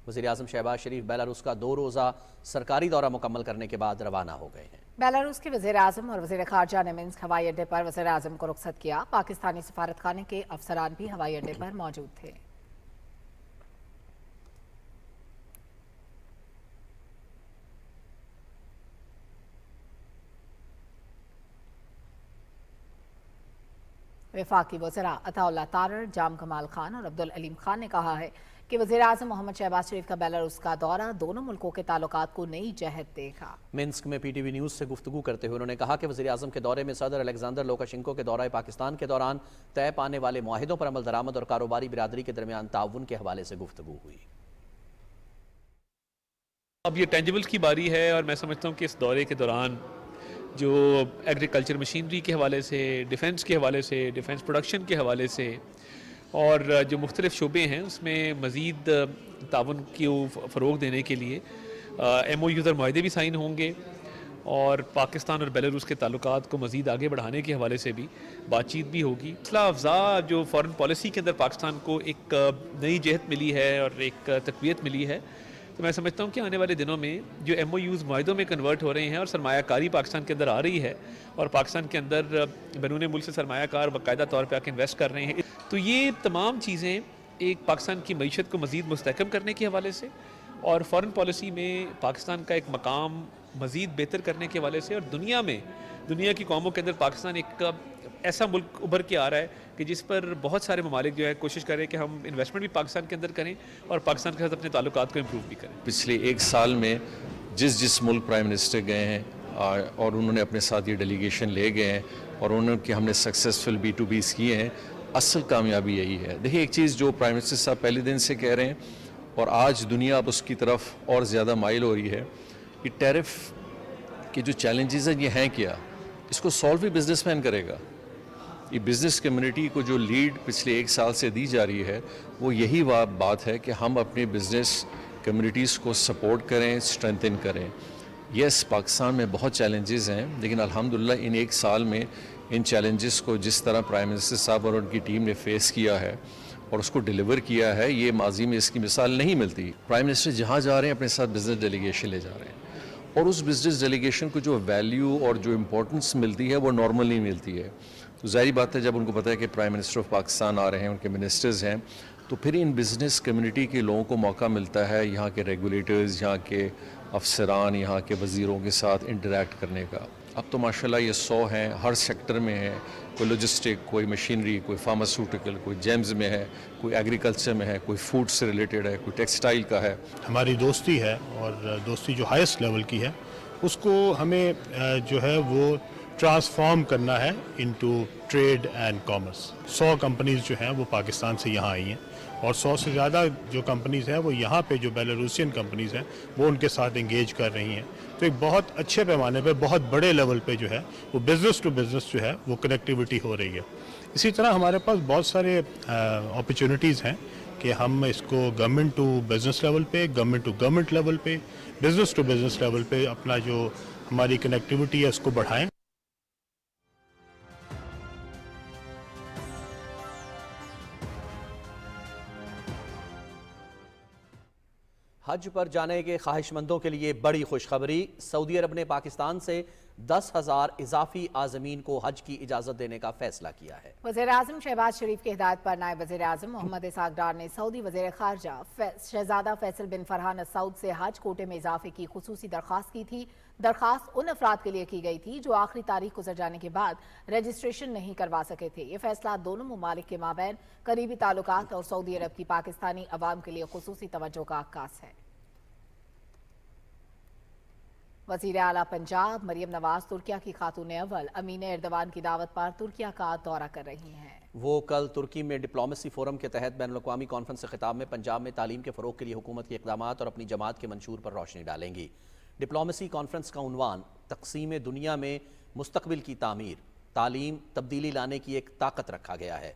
वज़ीर-ए-आज़म शहबाज शरीफ बेलारूस का 2 रोज़ा सरकारी दौरा मुकम्मल करने के बाद रवाना हो गए हैं। बेलारूस के वज़ीर-ए-आज़म और वज़ीर ख़ारजा ने मिन्स्क हवाई अड्डे पर वज़ीर-ए-आज़म को रुखसत किया। पाकिस्तानी सफारतखाने के अफसरान भी हवाई अड्डे पर मौजूद थे। वफाकी वज़रा अताउल्लाह तारड़, जाम कमाल खान और अब्दुल अलीम खान ने कहा है कि वज़ीर-ए-आज़म मोहम्मद शहबाज शरीफ का बेलारूस का दौरा दोनों मुल्कों के ताल्लुकात को नई जहत देगा। मिन्स्क में PTV न्यूज़ से गुफ्तगू करते हुए उन्होंने कहा कि वज़ीर-ए-आज़म के दौरे में सदर अलेक्जेंडर लुकाशेंको के दौरा पाकिस्तान के दौरान तय पाने वाले मुआहिदों पर अमल दरामद और कारोबारी बिरादरी के दरमियान ताउन के हवाले से गुफ्तगू हुई। अब ये टेंजिबल्स की बारी है और मैं समझता हूँ कि इस दौरे के दौरान जो एग्रीकल्चर मशीनरी के हवाले से, डिफेंस के हवाले से, डिफेंस प्रोडक्शन के हवाले से और जो मुख्तलिफ शोबे हैं उसमें मज़ीद ताउन को फ़रोग़ देने के लिए MOUs और मुआहदे भी साइन होंगे और पाकिस्तान और बेलारूस के ताल्लुकात को मज़ीद आगे बढ़ाने के हवाले से भी बातचीत भी होगी। हौसला अफ़ज़ा जो फ़ॉरेन पॉलिसी के अंदर पाकिस्तान को एक नई जहत मिली है और एक तक़वियत मिली है, तो मैं समझता हूँ कि आने वाले दिनों में जो MOUs मुआहदों में कन्वर्ट हो रहे हैं और सरमायाकारी पाकिस्तान के अंदर आ रही है और पाकिस्तान के अंदर बैरून मुल्क से सरमायाकार बाकायदा तौर पर आके इन्वेस्ट कर रहे हैं, तो ये तमाम चीज़ें एक पाकिस्तान की मईशत को मज़ीद मुस्तहकम करने के हवाले से और फ़ॉरेन पॉलिसी में पाकिस्तान का एक मकाम मज़ीद बेहतर करने के हवाले से और दुनिया की कौमों के अंदर पाकिस्तान एक ऐसा मुल्क उभर के आ रहा है कि जिस पर बहुत सारे ममालिक जो है कोशिश करें कि हम इन्वेस्टमेंट भी पाकिस्तान के अंदर करें और पाकिस्तान के साथ अपने ताल्लुकात को इम्प्रूव भी करें। पिछले 1 साल में जिस मुल्क प्राइम मिनिस्टर गए हैं और उन्होंने अपने साथ ये डेलीगेशन ले गए हैं और उन्होंने हमने सक्सेसफुल B2Bs किए हैं, असल कामयाबी यही है। देखिए, एक चीज़ जो प्राइम मिनिस्टर साहब पहले दिन से कह रहे हैं और आज दुनिया अब उसकी तरफ और ज़्यादा माइल हो रही है कि टैरिफ के जो चैलेंजेस हैं ये हैं क्या, इसको सॉल्व भी बिजनेसमैन करेगा। ये बिज़नेस कम्युनिटी को जो लीड पिछले 1 साल से दी जा रही है वो यही बात है कि हम अपने बिज़नेस कम्युनिटीज़ को सपोर्ट करें, स्ट्रेंथन करें। यस, पाकिस्तान में बहुत चैलेंजेस हैं, लेकिन अल्हम्दुलिल्लाह इन 1 साल में इन चैलेंजेस को जिस तरह प्राइम मिनिस्टर साहब और उनकी टीम ने फेस किया है और उसको डिलीवर किया है, ये माजी में इसकी मिसाल नहीं मिलती। प्राइम मिनिस्टर जहाँ जा रहे हैं अपने साथ बिज़नेस डेलीगेशन ले जा रहे हैं और उस बिज़नेस डेलीगेशन को जो वैल्यू और जो इम्पोर्टेंस मिलती है वो नॉर्मल नहीं मिलती है। تو ظاہری بات ہے جب ان کو پتہ ہے کہ پرائم منسٹر آف پاکستان آ رہے ہیں، ان کے منسٹرز ہیں، تو پھر ان بزنس کمیونٹی کے لوگوں کو موقع ملتا ہے یہاں کے ریگولیٹرز، یہاں کے افسران، یہاں کے وزیروں کے ساتھ انٹریکٹ کرنے کا۔ اب تو ماشاءاللہ یہ 100 ہیں، ہر سیکٹر میں ہیں، کوئی لوجسٹک، کوئی مشینری، کوئی فارماسیوٹیکل، کوئی جیمز میں ہے، کوئی ایگریکلچر میں ہے، کوئی فوڈ سے ریلیٹڈ ہے، کوئی ٹیکسٹائل کا ہے۔ ہماری دوستی ہے اور دوستی جو ہائیسٹ لیول کی ہے اس کو ہمیں جو ہے وہ ٹرانسفارم کرنا ہے into trade and commerce. 100 companies جو ہیں وہ پاکستان سے یہاں آئی ہیں اور 100 سے زیادہ جو کمپنیز ہیں وہ یہاں پہ جو بیلاروسین کمپنیز ہیں وہ ان کے ساتھ انگیج کر رہی ہیں۔ تو ایک بہت اچھے پیمانے پہ، بہت بڑے لیول پہ جو ہے وہ بزنس ٹو بزنس جو ہے وہ کنیکٹیوٹی ہو رہی ہے۔ اسی طرح ہمارے پاس بہت سارے اپرچونیٹیز ہیں کہ ہم اس کو گورنمنٹ ٹو بزنس لیول پہ، گورنمنٹ ٹو گورنمنٹ لیول پہ، بزنس ٹو بزنس لیول پہ اپنا جو ہماری کنیکٹیوٹی ہے اس کو بڑھائیں۔ حج پر جانے کے خواہش مندوں کے لیے بڑی خوشخبری، سعودی عرب نے پاکستان سے 10,000 اضافی عازمین کو حج کی اجازت دینے کا فیصلہ کیا ہے۔ وزیر اعظم شہباز شریف کی ہدایت پر نائب وزیر اعظم محمد اسحاق ڈار نے سعودی وزیر خارجہ شہزادہ فیصل بن فرحان السعود سے حج کوٹے میں اضافے کی خصوصی درخواست کی تھی۔ درخواست ان افراد کے لیے کی گئی تھی جو آخری تاریخ گزر جانے کے بعد رجسٹریشن نہیں کروا سکے تھے۔ یہ فیصلہ دونوں ممالک کے مابین قریبی تعلقات اور سعودی عرب کی پاکستانی عوام کے لیے خصوصی توجہ کا عکاس ہے۔ وزیر اعلیٰ پنجاب مریم نواز ترکیہ کی خاتون اول امین اردوان کی دعوت پر ترکیہ کا دورہ کر رہی ہیں۔ وہ کل ترکی میں ڈپلومیسی فورم کے تحت بین الاقوامی کانفرنس سے خطاب میں پنجاب میں تعلیم کے فروغ کے لیے حکومت کے اقدامات اور اپنی جماعت کے منشور پر روشنی ڈالیں گی۔ ڈپلومیسی کانفرنس کا عنوان تقسیم دنیا میں مستقبل کی تعمیر، تعلیم تبدیلی لانے کی ایک طاقت رکھا گیا ہے۔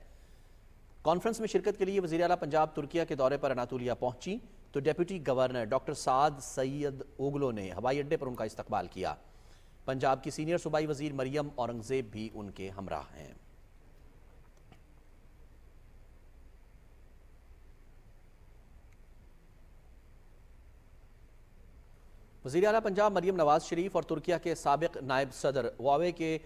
کانفرنس میں شرکت کے لیے وزیر اعلیٰ پنجاب ترکیہ کے دورے پر اناطولیہ پہنچی تو ڈیپٹی گورنر ڈاکٹر سعد سید اوگلو نے ہوائی اڈے پر ان کا استقبال کیا۔ پنجاب کی سینئر صوبائی وزیر مریم اورنگزیب بھی ان کے ہمراہ ہیں۔ وزیر اعلیٰ پنجاب مریم نواز شریف اور ترکیہ کے سابق نائب صدر ہواوے کے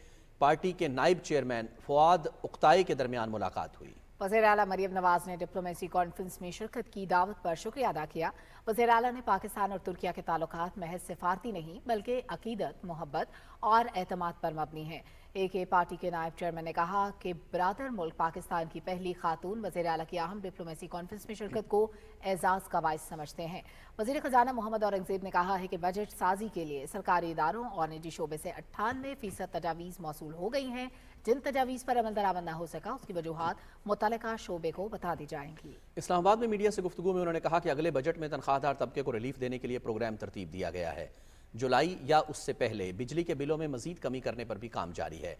پارٹی کے نائب چیئرمین فواد اقتائی کے درمیان ملاقات ہوئی۔ وزیر اعلیٰ مریم نواز نے ڈپلومیسی کانفرنس میں شرکت کی دعوت پر شکریہ ادا کیا۔ وزیر اعلیٰ نے پاکستان اور ترکیہ کے تعلقات محض سفارتی نہیں بلکہ عقیدت، محبت اور اعتماد پر مبنی ہیں۔ اے پارٹی کے نائب چیئرمین نے کہا کہ برادر ملک پاکستان کی پہلی خاتون وزیر اعلیٰ کی اہم ڈپلومیسی کانفرنس میں شرکت کو اعزاز کا باعث سمجھتے ہیں۔ وزیر خزانہ محمد اورنگزیب نے کہا ہے کہ بجٹ سازی کے لیے سرکاری اداروں اور نجی شعبے سے 98% تجاویز موصول ہو گئی ہیں۔ جن تجاویز پر عمل درآمد نہ ہو سکا اس کی وجوہات متعلقہ شعبے کو بتا دی جائیں گی۔ اسلام آباد میں میڈیا سے گفتگو میں انہوں نے کہا کہ اگلے بجٹ میں تنخواہ دار طبقے کو ریلیف دینے کے لیے پروگرام ترتیب دیا گیا ہے۔ جولائی یا اس سے پہلے بجلی کے بلوں میں مزید کمی کرنے پر بھی کام جاری ہے۔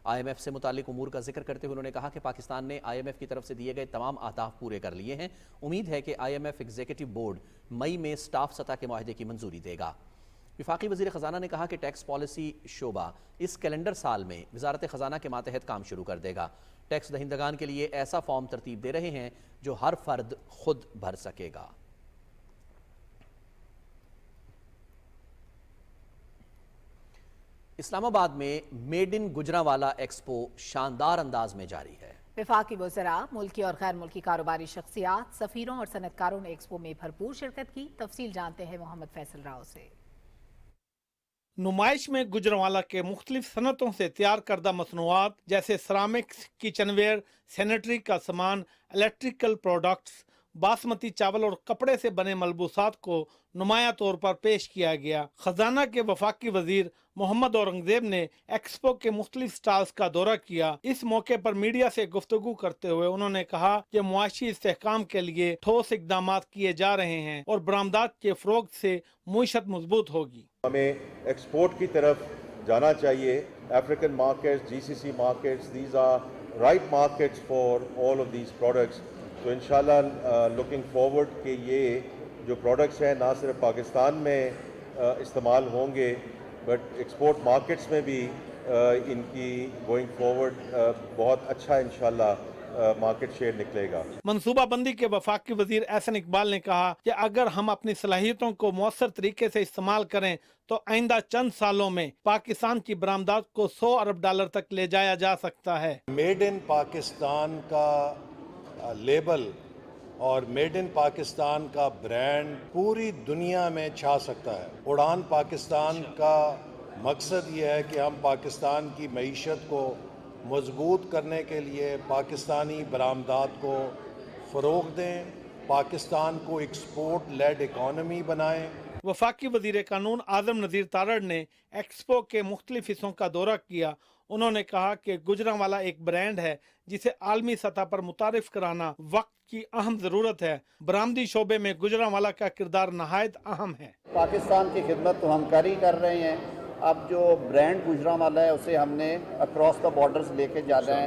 آئی ایم ایف سے متعلق امور کا ذکر کرتے ہوئے انہوں نے کہا کہ پاکستان نے آئی ایم ایف کی طرف سے دیے گئے تمام اہداف پورے کر لیے ہیں۔ امید ہے کہ I M F executive board مئی میں سٹاف سطح کے معاہدے کی منظوری دے گا۔ وفاقی وزیر خزانہ نے کہا کہ ٹیکس پالیسی شعبہ اس کیلنڈر سال میں وزارت خزانہ کے ماتحت کام شروع کر دے گا۔ ٹیکس دہندگان کے لیے ایسا فارم ترتیب دے رہے ہیں جو ہر فرد خود بھر سکے گا۔ اسلام آباد میں میڈ ان گجرانوالہ ایکسپو شاندار انداز میں جاری ہے۔ وفاقی وزراء، ملکی اور غیر ملکی کاروباری شخصیات، سفیروں اور صنعتکاروں نے ایکسپو میں بھرپور شرکت کی۔ تفصیل جانتے ہیں محمد فیصل راؤ سے۔ نمائش میں گجرانوالہ کے مختلف صنعتوں سے تیار کردہ مصنوعات جیسے سرامکس، کچن ویئر، سینیٹری کا سامان، الیکٹریکل پروڈکٹس، باسمتی چاول اور کپڑے سے بنے ملبوسات کو نمایاں طور پر پیش کیا گیا۔ خزانہ کے وفاقی وزیر محمد اورنگزیب نے ایکسپو کے مختلف سٹالز کا دورہ کیا۔ اس موقع پر میڈیا سے گفتگو کرتے ہوئے انہوں نے کہا کہ معاشی استحکام کے لیے ٹھوس اقدامات کیے جا رہے ہیں اور برآمدات کے فروغ سے معیشت مضبوط ہوگی۔ ہمیں ایکسپورٹ کی طرف جانا چاہیے۔ African markets, G C C markets, these are right markets for all of these products. تو انشاءاللہ لوکنگ فارورڈ کہ یہ جو پروڈکٹس ہیں نہ صرف پاکستان میں استعمال ہوں گے بٹ ایکسپورٹ مارکیٹس میں بھی ان کی گوئنگ فارورڈ بہت اچھا انشاءاللہ मार्केट शेयर निकलेगा। मनसूबाबंदी के वफाकी वजीर एहसन इकबाल ने कहा कि अगर हम अपनी सलाहियतों को मौसर तरीके से इस्तेमाल करें तो आइंदा चंद सालों में पाकिस्तान की बरामदात को $100 अरब तक ले जाया जा सकता है। मेड इन पाकिस्तान का लेबल और मेड इन पाकिस्तान का ब्रांड पूरी दुनिया में छा सकता है। उड़ान पाकिस्तान का मकसद ये है कि हम पाकिस्तान की मईशत को मजबूत करने के लिए पाकिस्तानी बरामदात को फ़रोग दें, पाकिस्तान को एक्सपोर्ट लेड इकॉनमी बनाएं। वफाकी वजीर कानून आजम नज़ीर तारड़ ने एक्सपो के मुख्तलिफ हिस्सों का दौरा किया। उन्होंने कहा कि गुजरांवाला एक ब्रांड है जिसे आलमी सतह पर मुतारिफ कराना वक्त की अहम ज़रूरत है। बरामदी शोबे में गुजरांवाला का किरदार नहायत अहम है। पाकिस्तान की खिदमत तो हम कर ही कर रहे हैं, अब जो ब्रांड गुजरांवाला है उसे हमने अक्रॉस द बॉर्डर्स लेके जाना है,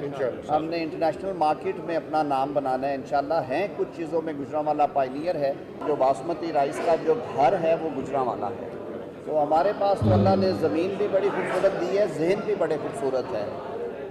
हमने इंटरनेशनल मार्केट में अपना नाम बनाना है इंशाल्लाह। हैं कुछ चीज़ों में गुजरांवाला पायनियर है, जो बासमती राइस का जो घर है वो गुजरांवाला है। तो हमारे पास तो अल्लाह ने ज़मीन भी बड़ी खूबसूरत दी है, जहन भी बड़े खूबसूरत है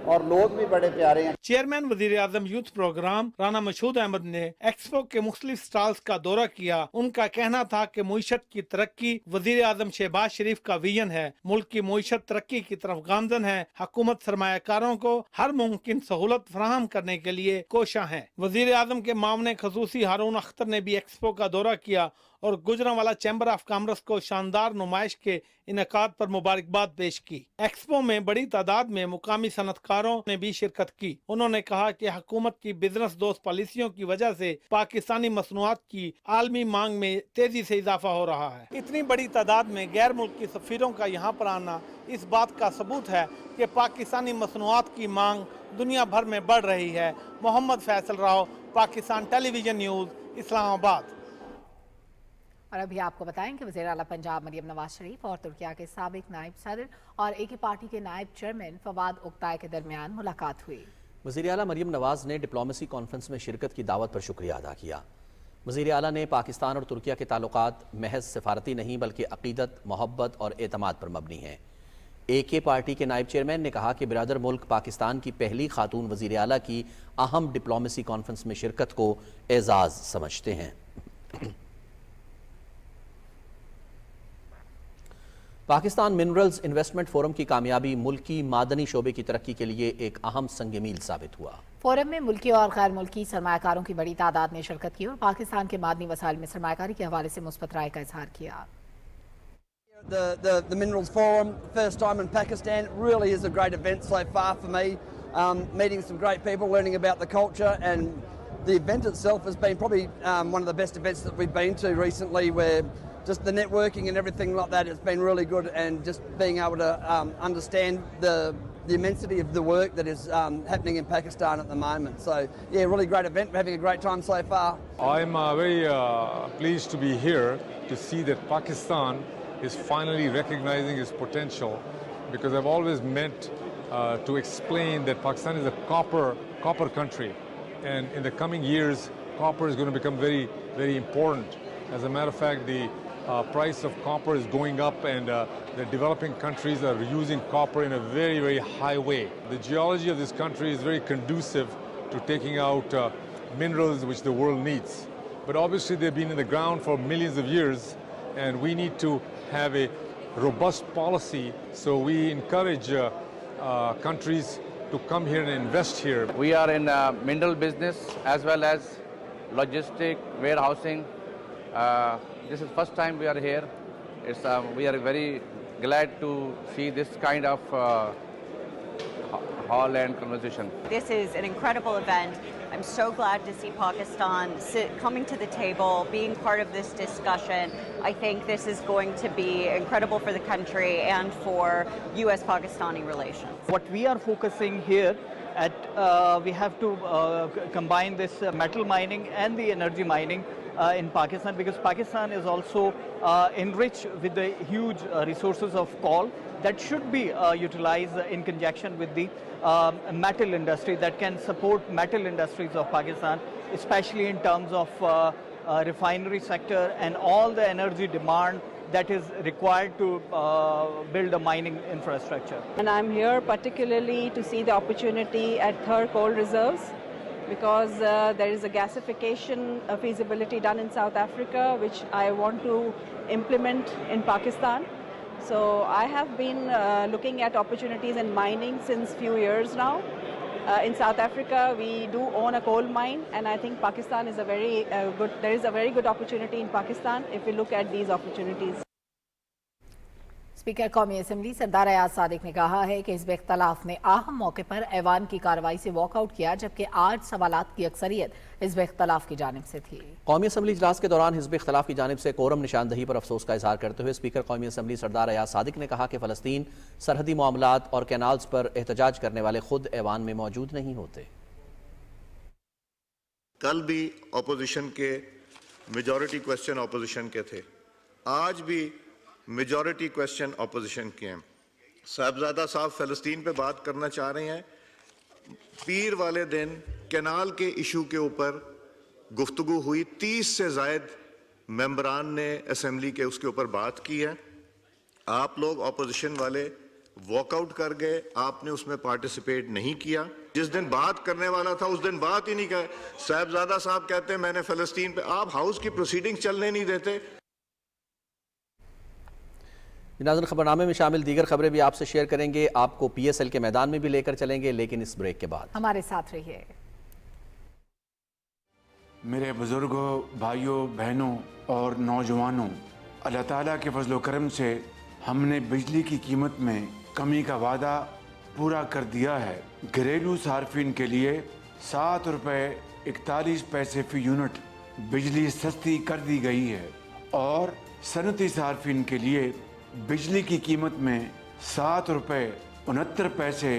और लोग भी बड़े प्यारे हैं। चेयरमैन वजीर आजम यूथ प्रोग्राम राना मशहूद अहमद ने एक्सपो के मुख्तलिफ स्टॉल्स का दौरा किया। उनका कहना था कि मुईशत की तरक्की वजीर आजम शहबाज शरीफ का विजन है। मुल्क की मुईशत तरक्की की तरफ गामजन है। हुकूमत सरमायाकारों को हर मुमकिन सहूलत फराहम करने के लिए कोशा है। वजीर आजम के मामले खसूसी हारून अख्तर ने भी एक्सपो का दौरा किया और गुजरांवाला चैम्बर ऑफ कॉमर्स को शानदार नुमाइश के इनेकाद पर मुबारकबाद पेश की। एक्सपो में बड़ी तादाद में मुकामी सनतकारों ने भी शिरकत की। उन्होंने कहा कि हुकूमत की बिजनेस दोस्त पॉलिसियों की वजह से पाकिस्तानी मसनूआत की आलमी मांग में तेजी से इजाफा हो रहा है। इतनी बड़ी तादाद में गैर मुल्की सफीरों का यहाँ पर आना इस बात का सबूत है कि पाकिस्तानी मसनूआत की मांग दुनिया भर में बढ़ रही है। Mohammad Faisal Rao, Pakistan television news, Islamabad. और अभी आपको बताएं कि वज़ीर आला पंजाब मरियम नवाज शरीफ और तुर्किया के साबिक नायब सदर और एक ही पार्टी के नायब चेयरमैन फवाद ओक्ताई के दरमियान मुलाकात हुई। वज़ीर आला मरियम नवाज ने डिप्लोमेसी कॉन्फ्रेंस में शिरकत की दावत पर शुक्रिया अदा किया। वज़ीर आला ने पाकिस्तान और तुर्किया के ताल्लुकात महज सिफारती नहीं बल्कि अक़ीदत, मोहब्बत और एतमाद पर मबनी हैं। एक ही पार्टी के नायब चेयरमैन ने कहा कि बिरादर मुल्क पाकिस्तान की पहली खातून वज़ीर आला की अहम डिप्लोमेसी कॉन्फ्रेंस में शिरकत को एजाज़ समझते हैं। पाकिस्तान मिनरल्स इन्वेस्टमेंट फोरम की कामयाबी मुल्की मादनी शोबे की तरक्की के लिए एक अहम संग मील साबित हुआ। फोरम में मुल्की और गैर मुल्की सरमायाकारों की बड़ी तादाद ने शिरकत की और पाकिस्तान के मादनी वसाइल में सरमायाकारी के हवाले से मुस्बत राय का इजहार किया। The Minerals Forum, first time in Pakistan, really is a great event so far for me. Meeting some great people, learning about the culture, and the event itself has been probably one of the best events that we've been to recently, where just the networking and everything like that has been really good, and just being able to understand the immensity of the work that is happening in Pakistan at the moment. So yeah, really great event. We're having a great time so far. I'm very pleased to be here to see that Pakistan is finally recognizing its potential, because I've always meant to explain that Pakistan is a copper country, and in the coming years copper is going to become very, very important. As a matter of fact, the price of copper is going up, and the developing countries are using copper in a very, very high way. The geology of this country is very conducive to taking out minerals which the world needs. But obviously they've been in the ground for millions of years, and we need to have a robust policy, so we encourage countries to come here and invest here. We are in mineral business as well as logistic, warehousing. This is first time we are here. We are very glad to see this kind of hall and conversation. This is an incredible event. I'm so glad to see Pakistan coming to the table, being part of this discussion. I think this is going to be incredible for the country and for US-Pakistani relations. What we are focusing here at, we have to combine this metal mining and the energy mining in Pakistan, because Pakistan is also enriched with the huge resources of coal that should be utilized in conjunction with the metal industry that can support metal industries of Pakistan, especially in terms of refinery sector and all the energy demand that is required to build a mining infrastructure. And I'm here particularly to see the opportunity at Thar coal reserves, because there is a gasification feasibility done in South Africa, which I want to implement in Pakistan. So I have been looking at opportunities in mining since few years now. In South Africa, we do own a coal mine, and I think Pakistan is a very there is a very good opportunity in Pakistan if we look at these opportunities. Speaker कौमी assembly सरदार अयाज सादिक ने कहा है कि हिज़्ब इख्तलाफ ने अहम मौके पर ऐवान की कार्रवाई से वॉकआउट किया, जबकि आज सवालात की अक्सरियत हिज़्ब इख्तलाफ की जानिब से थी। कौमी असम्बली इजलास के दौरान हिज़्ब इख्तलाफ की जानिब से कोरम निशानदही पर अफसोस का इजहार करते हुए स्पीकर कौमी असम्बली सरदार अयाज सादिक ने कहा कि फ़लस्तीन सरहदी मामलात और कैनाल्स पर एहतजाज करने वाले खुद ऐवान में मौजूद नहीं होते। कल भी अपोजिशन के मेजॉरिटी क्वेश्चन अपोजिशन के थे, आज भी मेजॉरिटी क्वेश्चन अपोजिशन के हैं। साहबजादा साहब फ़लस्तीन पे बात करना चाह रहे हैं। पीर वाले दिन कैनाल के इशू के ऊपर गुफ्तगू हुई, 30 से ज़ायद मेंबरान ने असम्बली के उसके ऊपर बात की है। आप लोग अपोजिशन वाले वॉकआउट कर गए, आपने उसमें पार्टिसिपेट नहीं किया। जिस दिन बात करने वाला था उस दिन बात ही नहीं कर। साहबजादा साहब कहते हैं मैंने फ़लस्तीन पे, आप हाउस की प्रोसीडिंग चलने नहीं देते। नाज़रीन, खबरनामे में शामिल दीगर खबरें भी आपसे शेयर करेंगे, आपको PSL के मैदान में भी लेकर चलेंगे, लेकिन इस ब्रेक के बाद। हमारे साथ रहिए। मेरे बुजुर्गों, भाइयों, बहनों और नौजवानों, अल्लाह ताला के फजल व करम से हमने बिजली की कीमत में कमी का वादा पूरा कर दिया है। घरेलू सार्फिन के लिए 7 रुपये 41 पैसे फी यूनिट बिजली सस्ती कर दी गई है और सनती सार्फिन के लिए बिजली की कीमत में 7 रुपये 69 पैसे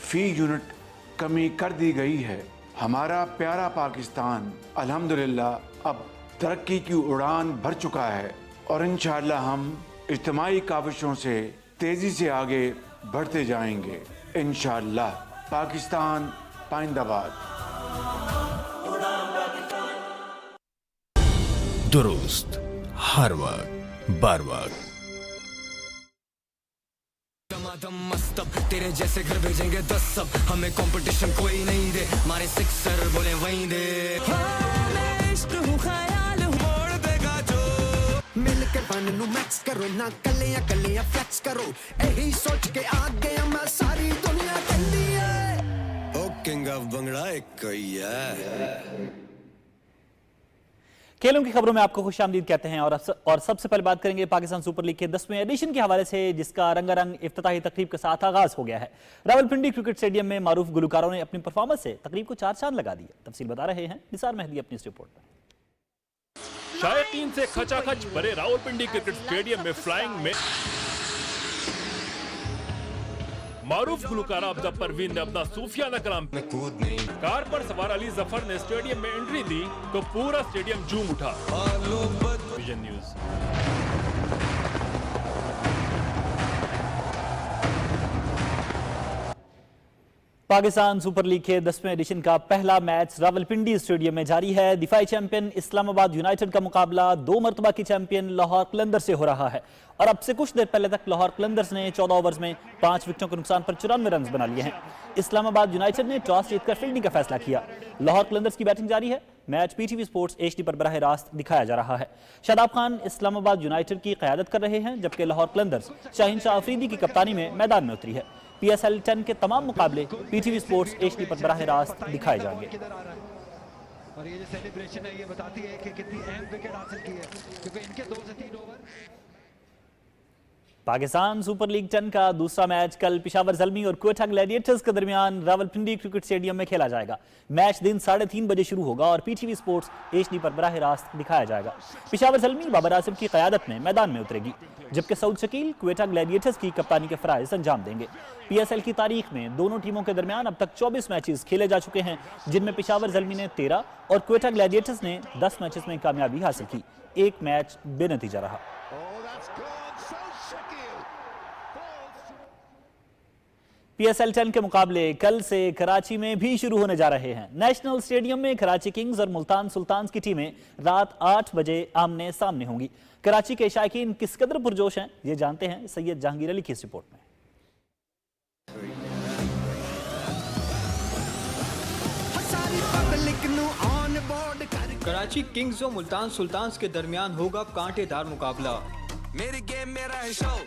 फी यूनिट कमी कर दी गई है। हमारा प्यारा पाकिस्तान अल्हम्दुलिल्लाह अब तरक्की की उड़ान भर चुका है और इंशाअल्लाह हम इज्तिमाई काविशों से तेजी से आगे बढ़ते जाएंगे। इंशाअल्लाह। पाकिस्तान पाइंदाबाद। दुरुस्त हर वक्त बार वक्त। दम मस्तब तेरे जैसे घर भेजेंगे 10 सब, हमें कंपटीशन कोई नहीं दे, मारे सिक्सर बोले वहीं दे। मैं इश्क हूँ ख्याल हूँ, मोड़ देगा जो मिलकर बन नू मैक्स करो ना, कलियां फ्लेक्स करो, यही सोच के आ गया मैं सारी दुनिया कहती है ओ किंग ऑफ बंगड़ा एक ही है। खेलों की खबरों में आपको खुशामदीद कहते हैं और सबसे पहले बात करेंगे पाकिस्तान सुपर लीग के 10वें एडिशन के हवाले से, जिसका रंगारंग इफ्तिताही तकरीब के साथ आगाज हो गया है। रावलपिंडी क्रिकेट स्टेडियम में मारूफ गुलकारों ने अपनी परफॉर्मेंस से तकरीब को 4 चांद लगा दिए। तफसील बता रहे हैं निसार मेहदी अपनी इस रिपोर्ट में। शायकीन से खचाखच भरे रावलपिंडी क्रिकेट स्टेडियम में फ्लाइंग में मारूफ गुलकार अब्दा परवीन ने अपना सूफियाना कलाम कार पर सवार अली जफर ने स्टेडियम में एंट्री दी तो पूरा स्टेडियम झूम उठा। Vision news. Pakistan super league के 10वें एडिशन का पहला मैच रावलपिंडी स्टेडियम में जारी है। दिफाई चैंपियन इस्लामाबाद यूनाइटेड का मुकाबला 2 मरतबा की चैंपियन लाहौर कलंदर से हो रहा है और अब से कुछ देर पहले तक लाहौर कलंदर्स ने 14 ओवर्स में 5 विकेटों के नुकसान पर 94 रन बना लिए हैं। इस्लामाबाद यूनाइटेड ने टॉस जीतकर फील्डिंग का फैसला किया। लाहौर कलंदर्स की बैटिंग जारी है। मैच PTV स्पोर्ट्स HD पर बराह रास्त दिखाया जा रहा है। शादाब खान इस्लामाबाद यूनाइटेड की क़यादत कर रहे हैं, जबकि लाहौर कलंदर्स शाहीन शाह अफरीदी की कप्तानी में मैदान में उतरी है। PSL 10 के तमाम मुकाबले PTV स्पोर्ट्स HD पर बराह रास्त दिखाए जाएंगे। और ये जो सेलिब्रेशन है ये बताती है कि कितनी अहम विकेट हासिल की है, क्योंकि इनके 2 से 3 ओवर। पाकिस्तान सुपर लीग 10 का दूसरा मैच कल पेशावर ज़ल्मी और क्वेटा ग्लैडिएटर्स के दरमियान रावलपिंडी क्रिकेट स्टेडियम में खेला जाएगा। मैच दिन 3:30 बजे शुरू होगा और PTV स्पोर्ट्स HD पर बराह रास्त दिखाया जाएगा। पेशावर ज़ल्मी बाबर आसिम की क़यादत में मैदान में उतरेगी, जबकि सऊद शकील क्वेटा ग्लैडिएटर्स की कप्तानी के फ़राइज़ अंजाम देंगे। PSL की तारीख में दोनों टीमों के दरमियान अब तक 24 मैचेस खेले जा चुके हैं, जिनमें पेशावर ज़ल्मी ने 13 और क्वेटा ग्लैडिएटर्स ने 10 मैचेस में कामयाबी हासिल की। एक मैच बेनतीजा रहा। PSL 10 के मुकाबले कल से कराची में भी शुरू होने जा रहे हैं। नेशनल स्टेडियम में कराची किंग्स और मुल्तान सुल्तान्स की टीमें रात 8 बजे आमने सामने होंगी। कराची के शायकीन किस कदर पुरजोश हैं, ये जानते हैं सैयद जहांगीर अली की इस रिपोर्ट में। कराची किंग्स और मुल्तान सुल्तान्स के दरमियान होगा कांटेदार मुकाबला। मेरी गेम मेरा है शो,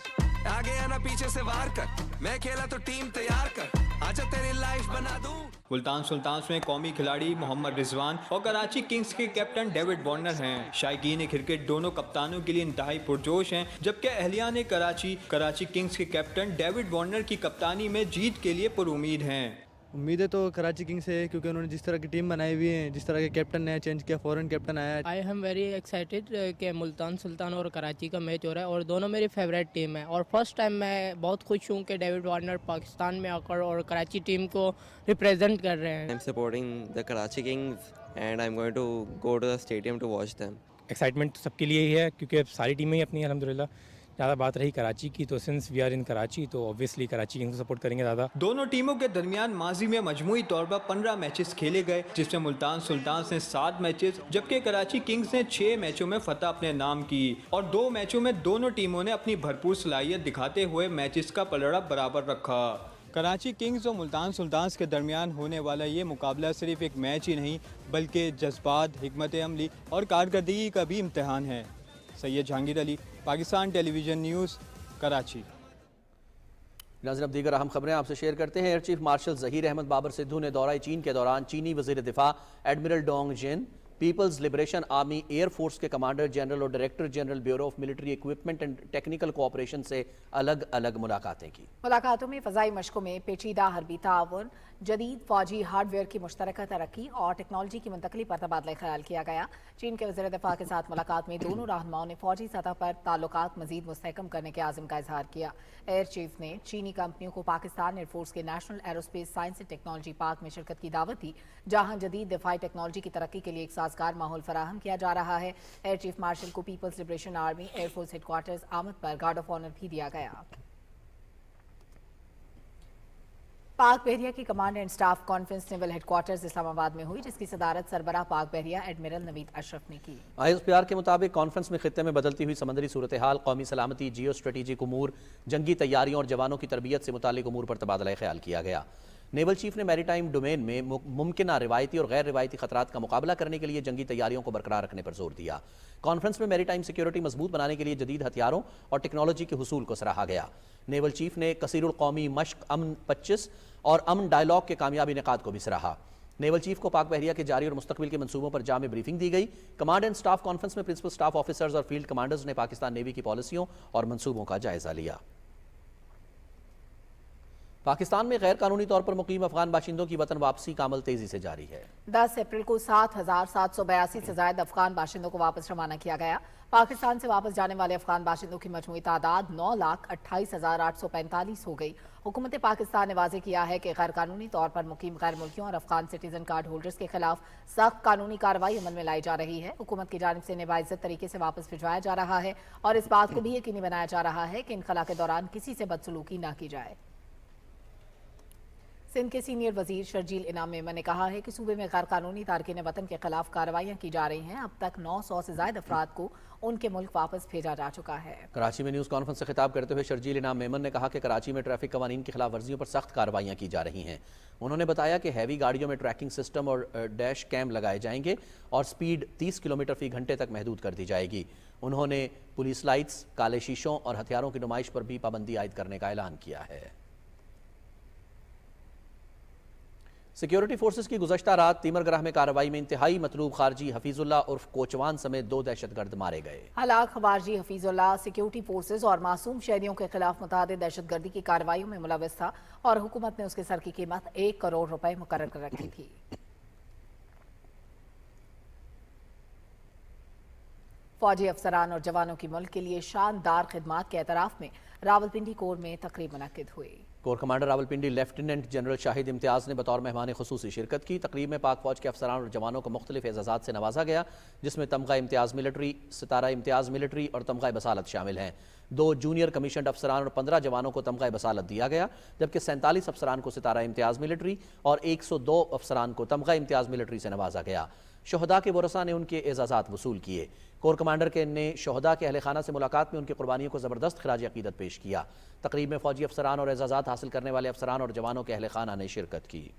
आगे आना पीछे से वार कर, मैं खेला तो टीम तैयार कर, आजा तेरी लाइफ बना दूं। मुल्तान सुल्तान्स में कौमी खिलाड़ी मोहम्मद रिजवान और कराची किंग्स के कैप्टन डेविड वार्नर हैं। शायकीन क्रिकेट दोनों कप्तानों के लिए इंतहाई पुरजोश हैं, जबकि अहलियान कराची किंग्स के कैप्टन डेविड वार्नर की कप्तानी में जीत के लिए पुरुमीद हैं। उम्मीदें तो कराची किंग्स से है, क्योंकि उन्होंने जिस तरह की टीम बनाई हुई है, जिस तरह के कैप्टन ने चेंज किया, फॉरेन कैप्टन आया है। आई एम वेरी एक्साइटेड कि मुल्तान सुल्तान और कराची का मैच हो रहा है और दोनों मेरी फेवरेट टीम है और फर्स्ट टाइम मैं बहुत खुश हूँ कि डेविड वार्नर पाकिस्तान में आकर और कराची टीम को रिप्रेजेंट कर रहे हैं। I am supporting the Karachi kings and I am going to go to the stadium to watch them. Excitement तो सबके लिए ही है, क्योंकि सारी टीमें ही अपनी अल्हम्दुलिल्लाह। ज़्यादा बात रही कराची की, तो since we are in Karachi तो ऑब्वियसली कराची किंग्स को सपोर्ट करेंगे ज़्यादा। दोनों टीमों के दरमियान माजी में मजमूई तौर पर 15 मैचेस खेले गए, जिसमें मुल्तान सुल्तान्स ने 7 मैचेस जबकि कराची किंग्स ने 6 मैचों में फतह अपने नाम की और 2 मैचों में दोनों टीमों ने अपनी भरपूर सलाहियत दिखाते हुए मैचेस का पलड़ा बराबर रखा। कराची किंग्स और मुल्तान सुल्तान्स के दरमियान होने वाला ये मुकाबला सिर्फ एक मैच ही नहीं बल्कि जज्बात, हिकमत अमली और कारकर्दगी का भी इम्तहान है। Syed Jahangir Ali, Pakistan television news, Karachi. नाज़रीन, अब दीगर अहम खबरें आपसे शेयर करते हैं। Air chief marshal Zaheer Ahmed Babar Sidhu ने दौरा चीन के दौरान चीनी वज़ीर दिफा admiral Dong Jin, people's liberation army air force के कमांडर जनरल और director general bureau of military equipment and technical cooperation से अलग अलग मुलाकातें की। मुलाकातों में फ़ज़ाई मशकों में पेचीदा हरबी ताउन, जदीद फौजी हार्डवेयर की मुश्तरका तरक्की और टेक्नोलॉजी की मुंतकली पर तबादला ख्याल किया गया। चीन के वज़ीर दिफा के साथ मुलाकात में दोनों रहनुमाओं ने फौजी सतह पर ताल्लुकात मज़ीद मुस्तहकम करने के आज़म का इजहार किया। एयर चीफ ने चीनी कंपनियों को पाकिस्तान एयरफोर्स के national aerospace science and technology park में शिरकत की दावत दी, जहां जदीद दिफाई टेक्नोलॉजी की तरक्की के लिए एक साजगार माहौल फराहम किया जा रहा है। एयर चीफ मार्शल को people's liberation army air force headquarters आमद पर गार्ड ऑफ ऑनर भी दिया गया। पाक बहरिया की command and staff conference naval headquarters Islamabad में हुई, जिसकी सदारत सरबराह पाक बहरिया एडमिरल नवीद अशरफ ने की। ISPR के मुताबिक कॉन्फ्रेंस में खित्ते में बदलती हुई समंदरी सूरत हाल, कौमी सलामती, जियो स्ट्रेटेजिक उमूर, जंगी तैयारियों और जवानों की तरबियत से मुतालिक उमूर पर तबादला ख्याल किया गया। नेवल चीफ ने मैरीटाइम डोमेन में मुमकिन रिवायती और गैर रिवायती खतरात का मुकाबला करने के लिए जंगी तैयारियों को बरकरार रखने पर जोर दिया। कॉन्फ्रेंस में मैरीटाइम सिक्योरिटी मजबूत बनाने के लिए जदीद हथियारों और टेक्नोलॉजी के हुसूल को सराहा गया। नेवल चीफ ने कसीरुल कौमी मश्क अमन 25 और अमन डायलॉग के कामयाबी निकात को भी सराहा। नेवल चीफ को पाक बहरिया के जारी और मुस्तकबिल के मंसूबों पर जामे ब्रीफिंग दी गई। कमांड एंड स्टाफ कॉन्फ्रेंस में प्रिंसिपल स्टाफ ऑफिसर्स और फील्ड कमांडर्स ने पाकिस्तान नेवी की पॉलिसियों और मंसूबों का जायजा लिया। पाकिस्तान में गैर कानूनी तौर पर मुकीम अफगान बाशिंदों की वतन वापसी का अमल तेजी से जारी है। 10 अप्रैल को 7,782 से ज्यादा अफगान बाशिंदों को वापस रवाना किया गया। पाकिस्तान से वापस जाने वाले अफगान बाशिंदों की मजमूई तादाद 9,28,845 हो गई। हुकूमत पाकिस्तान ने वाज़ेह किया है कि गैर कानूनी तौर पर मुकीम गैर मुल्कियों और अफगान सिटीजन कार्ड होल्डर्स के खिलाफ सख्त कानूनी कार्रवाई अमल में लाई जा रही है। हुकूमत की जानिब से इन्हें बाइज्जत तरीके से वापस भिजवाया जा रहा है और इस बात को भी यकीनी बनाया जा रहा है कि इनखला के दौरान किसी से बदसलूकी न की जाए। सिंध के सीनियर वजीर शर्जील इनाम मेमन ने कहा है कि सूबे में गैर कानूनी तारकीन वतन के खिलाफ कार्रवाइयां की जा रही हैं। अब तक 900 से ज्यादा अफराद को उनके मुल्क वापस भेजा जा चुका है। कराची में न्यूज़ कॉन्फ्रेंस से खिताब करते हुए शर्जील इनाम मेमन ने कहा कि कराची में ट्रैफिक कवानीन की खिलाफ वर्जियों पर सख्त कार्रवाइयां की जा रही हैं। उन्होंने बताया कि हैवी गाड़ियों में ट्रैकिंग सिस्टम और डैश कैम लगाए जाएंगे और स्पीड 30 किलोमीटर फी घंटे तक महदूद कर दी जाएगी। उन्होंने पुलिस लाइट्स, काले शीशों और हथियारों की नुमाइश पर भी पाबंदी आयद करने का ऐलान किया है। सिक्योरिटी फोर्सेस की गुज़श्ता रात तीमरगराह में कार्रवाई में इंतहाई मतलूब खारजी हफीजुल्लाह उर्फ कोचवान समेत 2 दहशतगर्द मारे गए। हलाक खारजी हफीजुल्लाह सिक्योरिटी फोर्सेस और मासूम शहरियों के खिलाफ मुतादिद दहशतगर्दी की कार्रवाइयों में मुलव्वस था और हुकूमत ने उसके सर की कीमत 1 करोड़ रुपए मुकर्रर कर रखी थी। फौजी अफसरान और जवानों की मुल्क के लिए शानदार खिदमात के एतराफ में रावलपिंडी कोर में तकरीब मुनक्किद हुई। Corps commander Rawalpindi lieutenant general Shahid Imtiaz ने बतौर मेहमान खुसूसी शिरकत की। तकरीब में पाक फौज के अफसरान और जवानों को मुख्तलिफ एजाज़ात से नवाजा गया, जिसमें तमगा इम्तियाज़ मिलिट्री, सितारा इम्तियाज़ मिलिट्री और तमगा बसालत शामिल हैं। 2 जूनियर कमीशन्ड अफसरान और 15 जवानों को तमगा बसालत दिया गया, जबकि 47 अफसरान को सितारा इम्तियाज़ मिलिट्री और 102 अफसरान को तमगा इम्तियाज़ मिलिट्री से नवाजा गया। शहदा के वरसा ने उनके एजाज़ात वसूल किए। कोर कमांडर के ने शहदा के अहले खाना से मुलाकात में उनकी कुर्बानियों को ज़बरदस्त खिराज अकीदत पेश किया। तकरीब में फौजी अफसरान और एजाज़ात हासिल करने वाले अफसरान और जवानों के अहले खाना ने शिरकत की।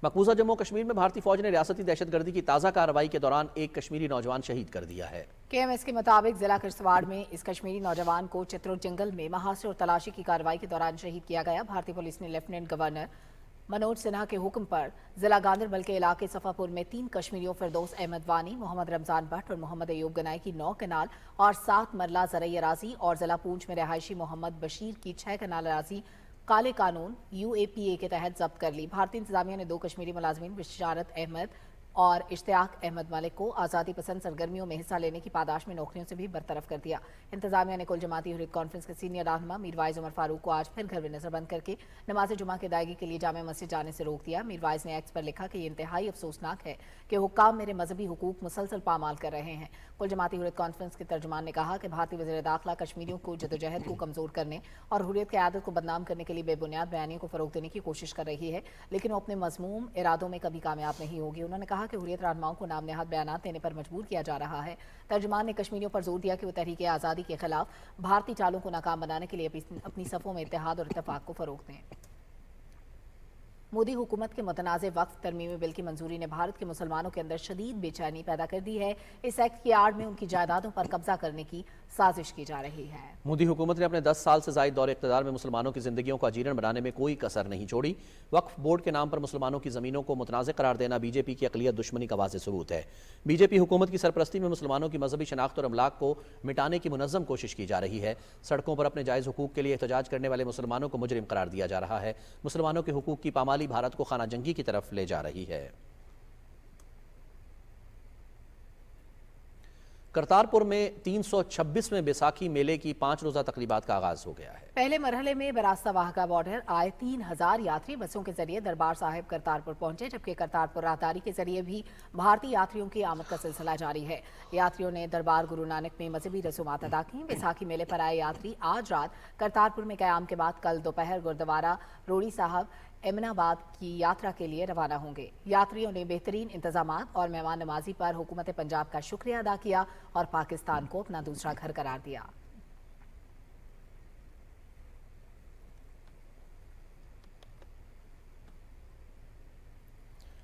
मकबूजा जम्मू कश्मीर में भारतीय फौज ने रियासती दहशतगर्दी की ताज़ा कार्रवाई के दौरान एक कश्मीरी नौजवान शहीद कर दिया है। KMS के मुताबिक जिला किश्तवाड़ में इस कश्मीरी नौजवान को चित्रोड जंगल में महासे और तलाशी की कार्रवाई के दौरान शहीद किया गया। भारतीय पुलिस ने लेफ्टिनेंट गवर्नर मनोज सिन्हा के हुक्म पर जिला गांदरबल के इलाके सफापुर में 3 कश्मीरियों फिरदौस अहमद वानी, मोहम्मद रमजान भट्ट और मोहम्मद अयूब गनाई की 9 कनाल और 7 मरला ज़रई अराजी और जिला पूंछ में रहायशी मोहम्मद बशीर की 6 कनाल अराजी काले कानून UAPA के तहत जब्त कर ली। भारतीय इंतजामिया ने 2 कश्मीरी मुलाजमीन बिशारत अहमद और इश्तियाक अहमद मलिक को आज़ादी पसंद सरगर्मियों में हिस्सा लेने की पादाश में नौकरियों से भी बरतरफ कर दिया। इंतजामिया ने कुल जमाती हुर्रियत कॉन्फ्रेंस के सीनियर रहनुमा मीरवाइज उमर फारूक को आज फिर घर में नजरबंद करके नमाज जुमा की अदायगी के लिए जामे मस्जिद जाने से रोक दिया। मीरवाइज ने एक्स पर लिखा कि ये इंतहाई अफसोसनाक है कि हुक्काम मेरे मजहबी हुकूक मुसलसल पामाल कर रहे हैं। कुल जमाती हुर्रियत कॉन्फ्रेंस के तर्जुमान ने कहा कि भारतीय वज़ीर दाखिला कश्मीरियों को जदोजहद को कमजोर करने और हुर्रियत की आदत को बदनाम करने के लिए बेबुनियाद बयानियों को फरोग देने की कोशिश कर रही है, लेकिन वो अपने मजमूम इरादों में कभी कामयाब नहीं होगी। उन्होंने कहा कि हुर्रियत रहनुमाओं को नाम नेहाद बयानात देने पर मजबूर किया जा रहा है। तर्जुमान ने कश्मीरियों पर जोर दिया कि वो तहरीक आज़ादी के खिलाफ भारतीय चालों को नाकाम बनाने के लिए अपनी सफ़ों में इत्तेहाद और इत्तेफाक को फरोग दें। मोदी हुकूमत के मुतनाज़ वक्फ तरमीमी बिल की मंजूरी ने भारत के मुसलमानों के अंदर शदीद बेचैनी पैदा कर दी है। इस एक्ट की आड़ में उनकी जायदादों पर कब्जा करने की साजिश की जा रही है। मोदी हुकूमत ने अपने 10 साल से ज़ायद दौरे इक़्तिदार में मुसलमानों की ज़िंदगियों को अजीर्ण बनाने में कोई कसर नहीं छोड़ी। वक्फ बोर्ड के नाम पर मुसलमानों की ज़मीनों को मुतनाज़ करार देना बीजेपी की अक़लियत दुश्मनी का वाज़ेह सबूत है। बीजेपी हुकूमत की सरपरस्ती में मुसलमानों की मजहबी शनाख्त और अमलाक को मिटाने की मुनज़्ज़म कोशिश की जा रही है। सड़कों पर अपने जायज़ हुकूक के लिए एहतजाज करने वाले मुसलमानों को मुजरिम करार दिया जा रहा है। मुसलमानों के हुकूक की पामाली भारत को खाना जंगी की तरफ ले जा रही है। करतारपुर में 326वें बैसाखी मेले की 5 रोज़ा तकरीबात का आगाज हो गया है। पहले मरहले में बरास्ता वाहका बॉर्डर आए 3000 यात्री बसों के जरिए दरबार साहिब करतारपुर पहुंचे, जबकि करतारपुर राहदारी के जरिए भी भारतीय यात्रियों की आमद का सिलसिला जारी है। यात्रियों ने दरबार गुरु नानक में मजहबी रसूमात अदा की। बैसाखी मेले पर आए यात्री आज रात करतारपुर में क़याम के बाद कल दोपहर गुरुद्वारा रोड़ी साहब एमनाबाद की यात्रा के लिए रवाना होंगे। यात्रियों ने बेहतरीन इंतजामात और मेहमान नवाजी पर हुकूमत पंजाब का शुक्रिया अदा किया और पाकिस्तान को अपना दूसरा घर करार दिया।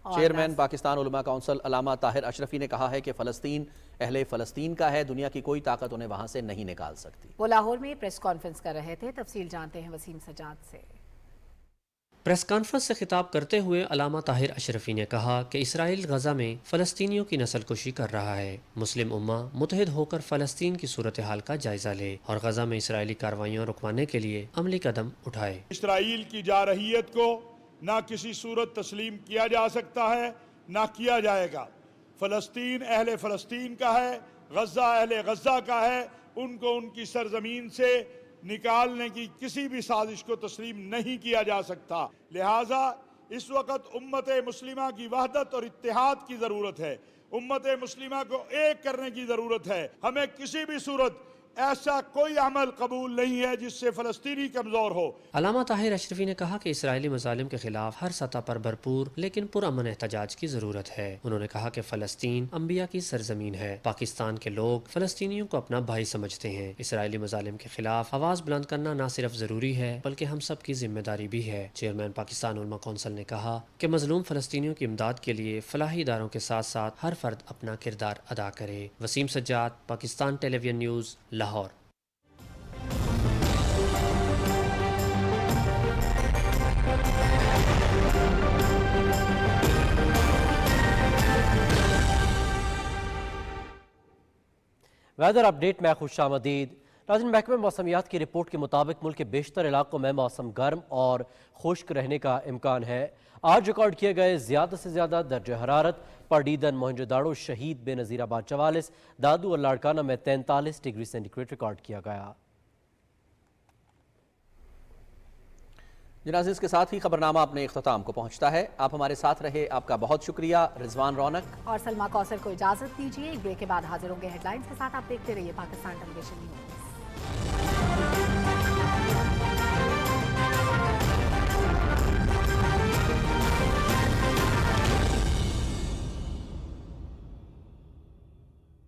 चेयरमैन पाकिस्तान उलमा काउंसिल अल्लामा ताहिर अशरफी ने कहा है कि फ़लस्तीन अहले फ़लस्तीन का है, दुनिया की कोई ताकत उन्हें वहां से नहीं निकाल सकती। वो लाहौर में प्रेस कॉन्फ्रेंस कर रहे थे। तफसील जानते हैं वसीम सजाद से। प्रेस कॉन्फ्रेंस से खिताब करते हुए अल्लामा ताहिर अशरफी ने कहा कि इसराइल गजा में फ़लस्तीनियों की नस्लकुशी कर रहा है। मुस्लिम उम्मा मुतहद होकर फ़लस्तीन की सूरत हाल का जायजा ले और गजा में इसराइली कार्रवाइयाँ रुकवाने के लिए अमली कदम उठाए। इसराइल की जारहियत को ना किसी सूरत तस्लीम किया जा सकता है, ना किया जाएगा। फ़लस्तीन अहले फ़लस्तीन का है, गजा अहले गजा का है। उनको उनकी सरजमीन से निकालने की किसी भी साजिश को तस्लीम नहीं किया जा सकता। लिहाजा इस वक्त उम्मत मुस्लिमा की वहदत और इत्तेहाद की ज़रूरत है। उम्मत मुस्लिमा को एक करने की ज़रूरत है। हमें किसी भी सूरत ऐसा कोई अमल कबूल नहीं है जिससे फ़लस्तीनी कमज़ोर हो। अल्लामा ताहिर अशरफी ने कहा कि इसराइली मज़ालिम के खिलाफ हर सतह पर भरपूर लेकिन पुरअमन एहतजाज की ज़रूरत है। उन्होंने कहा कि फ़लस्तीन अम्बिया की सरजमीन है। पाकिस्तान के लोग फ़लस्तीनियों को अपना भाई समझते हैं। इसराइली मज़ालिम के खिलाफ आवाज़ बुलंद करना न सिर्फ ज़रूरी है बल्कि हम सब की जिम्मेदारी भी है। चेयरमैन पाकिस्तान उलमा काउंसिल ने कहा कि मज़लूम फ़लस्तीनियों की इमदाद के लिए फलाही इदारों के साथ साथ हर फर्द अपना किरदार अदा करे। Waseem Sajjad, Pakistan television news, Lahore. Weather update में खुशामदीद। नाज़रीन, महकमे मौसमियात की रिपोर्ट के मुताबिक मुल्क के बेशतर इलाकों में मौसम गर्म और खुश्क रहने का इम्कान है। आज रिकॉर्ड किए गए ज़्यादा से ज़्यादा दर्ज हरारत पडीदन, मोहनजोदाड़ो, शहीद, बेनज़ीराबाद 44, दादू और लाड़काना में 43 डिग्री सेंटीग्रेड रिकॉर्ड किया गया। जनाज़ इसके साथ ही खबरनामा अपने इख्तिताम को पहुंचता है। आप हमारे साथ रहे, आपका बहुत शुक्रिया। रिजवान रौनक और सलमा कौसर को इजाजत दीजिए। एक ब्रेक के बाद हाजिर होंगे हेडलाइंस के साथ। आप देखते रहिए पाकिस्तान टेलीविजन न्यूज़।